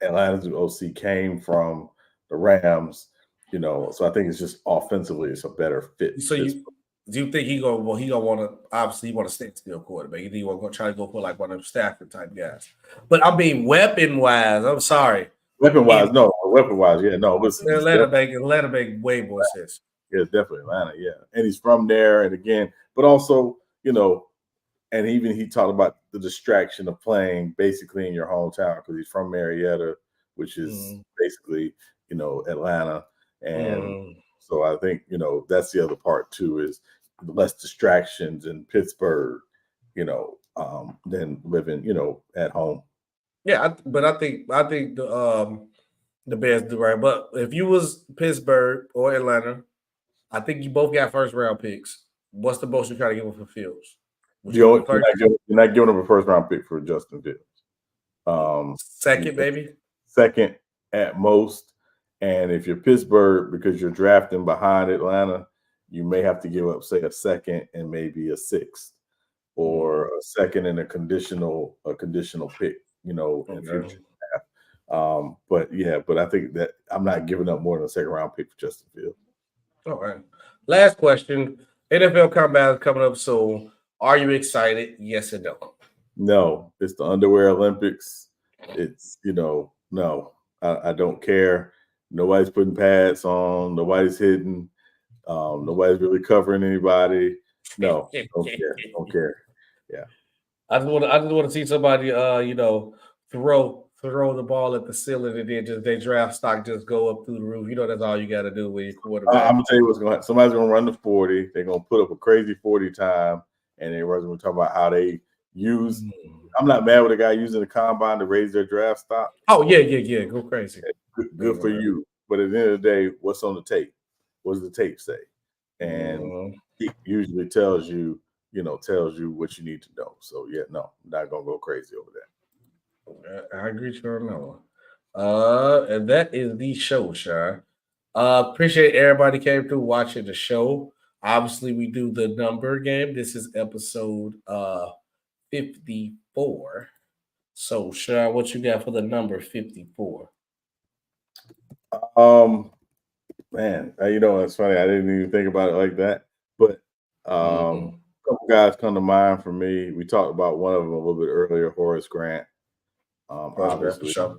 Atlanta's OC, came from the Rams, so I think it's just offensively it's a better fit. So do you think he gonna want to, obviously he want to stay still quarterback. You think he want to try to go for like one of them Stafford type guys? But I mean, weapon wise, I'm sorry. Weapon wise, yeah, no. Listen, Atlanta make way more sense. Yeah, definitely Atlanta, yeah. And he's from there, and again, but also, and even he talked about the distraction of playing basically in your hometown because he's from Marietta, which is basically, Atlanta. And so I think, that's the other part too, is less distractions in Pittsburgh, than living, at home. Yeah, but I think the Bears do right. But if you was Pittsburgh or Atlanta, I think you both got first round picks. What's the most you try to give them for Fields? You're not giving them a first round pick for Justin Fields. Second, maybe? Second at most. And if you're Pittsburgh, because you're drafting behind Atlanta, you may have to give up, say, a second and maybe a sixth, or a second and a conditional pick, in future. But I think that I'm not giving up more than a second round pick for Justin Fields. All right. Last question. NFL Combine is coming up soon. Are you excited? Yes or no? No. It's the Underwear Olympics. It's, no, I don't care. Nobody's putting pads on. Nobody's hitting. Nobody's really covering anybody. No, don't care. Yeah. I just want to see somebody, throw the ball at the ceiling and then just their draft stock just go up through the roof. That's all you got to do with your quarterback. I'm gonna tell you what's going to happen. Somebody's going to run the 40. They're going to put up a crazy 40 time, and they're going to talk about how they use. I'm not mad with a guy using the combine to raise their draft stock. Oh yeah, go crazy. Good for you. But at the end of the day, what's on the tape? What does the tape say? And it usually tells you what you need to know. So yeah, no, I'm not gonna go crazy over that. I agree with you on that one. And that is the show, Sean. Appreciate everybody came through watching the show. Obviously, we do the number game. This is episode 54. So, Sean, what you got for the number 54? Man, it's funny. I didn't even think about it like that. But a couple guys come to mind for me. We talked about one of them a little bit earlier, Horace Grant. Obviously, sure.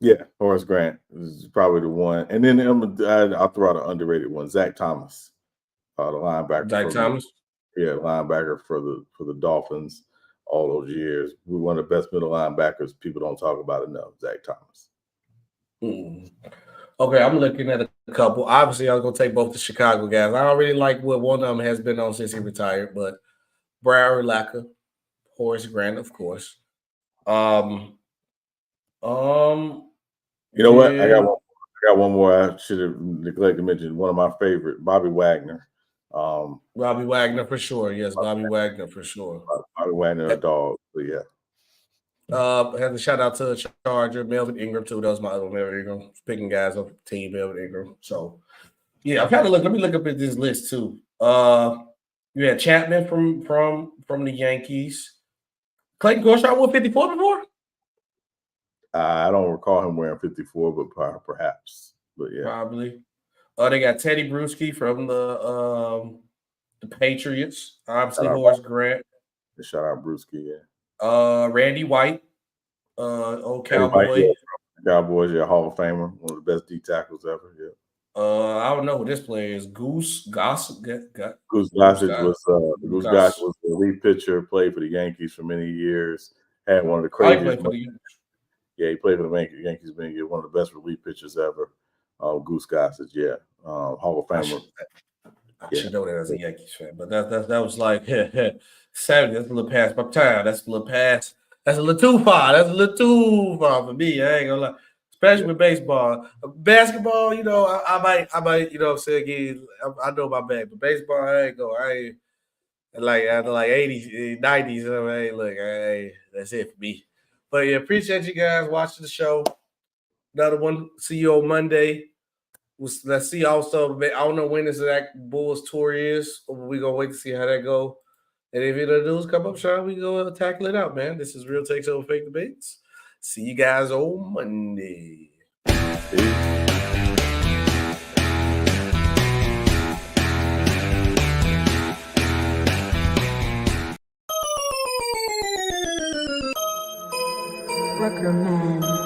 Yeah, Horace Grant is probably the one. And then I'll throw out an underrated one, Zach Thomas, the linebacker. Zach Thomas? Yeah, linebacker for the Dolphins all those years. We're one of the best middle linebackers people don't talk about enough, Zach Thomas. Okay, I'm looking at a couple. Obviously, I'm going to take both the Chicago guys. I don't really like what one of them has been on since he retired, but Brian Urlacher, Horace Grant, of course. You know what? I got one more. I should have neglected to mention one of my favorite, Bobby Wagner. Bobby Wagner for sure. Yes, Bobby Wagner for sure. Bobby Wagner, a dog. But yeah. I have to shout out to Charger, Melvin Ingram too. That was my other Melvin Ingram. Picking guys off the team, Melvin Ingram. So yeah, I'm kind of let me look up at this list too. You had Chapman from the Yankees. Clayton Kershaw wore 54 before? I don't recall him wearing 54, but perhaps. But yeah. Probably. They got Teddy Bruschi from the Patriots. Obviously, Horace Grant. Shout out Bruschi, yeah. Randy White, old Cowboy. Cowboys, yeah, Hall of Famer, one of the best D tackles ever. Yeah. I don't know who this player is. Goose Gossage was the elite pitcher. Played for the Yankees for many years. Had one of the craziest. He played for the Yankees. Been one of the best relief pitchers ever. Goose Gossage, yeah, Hall of Famer. I should know that as a Yankees fan, but that was like Saturday. That's a little past my time. That's a little past. That's a little too far. That's a little too far for me. I ain't gonna lie. Especially with baseball. Basketball, I might, what I'm saying, I know my bag, but baseball, I ain't like after like 80s, 90s, that's it for me. But yeah, appreciate you guys watching the show. Another one. See you on Monday. Let's see also. I don't know when this Bulls tour is. We're going to wait to see how that go. And if any news come up, Sean, we go tackle it out, man. This is Real Takes Over Fake Debates. See you guys on Monday. Rucker Man.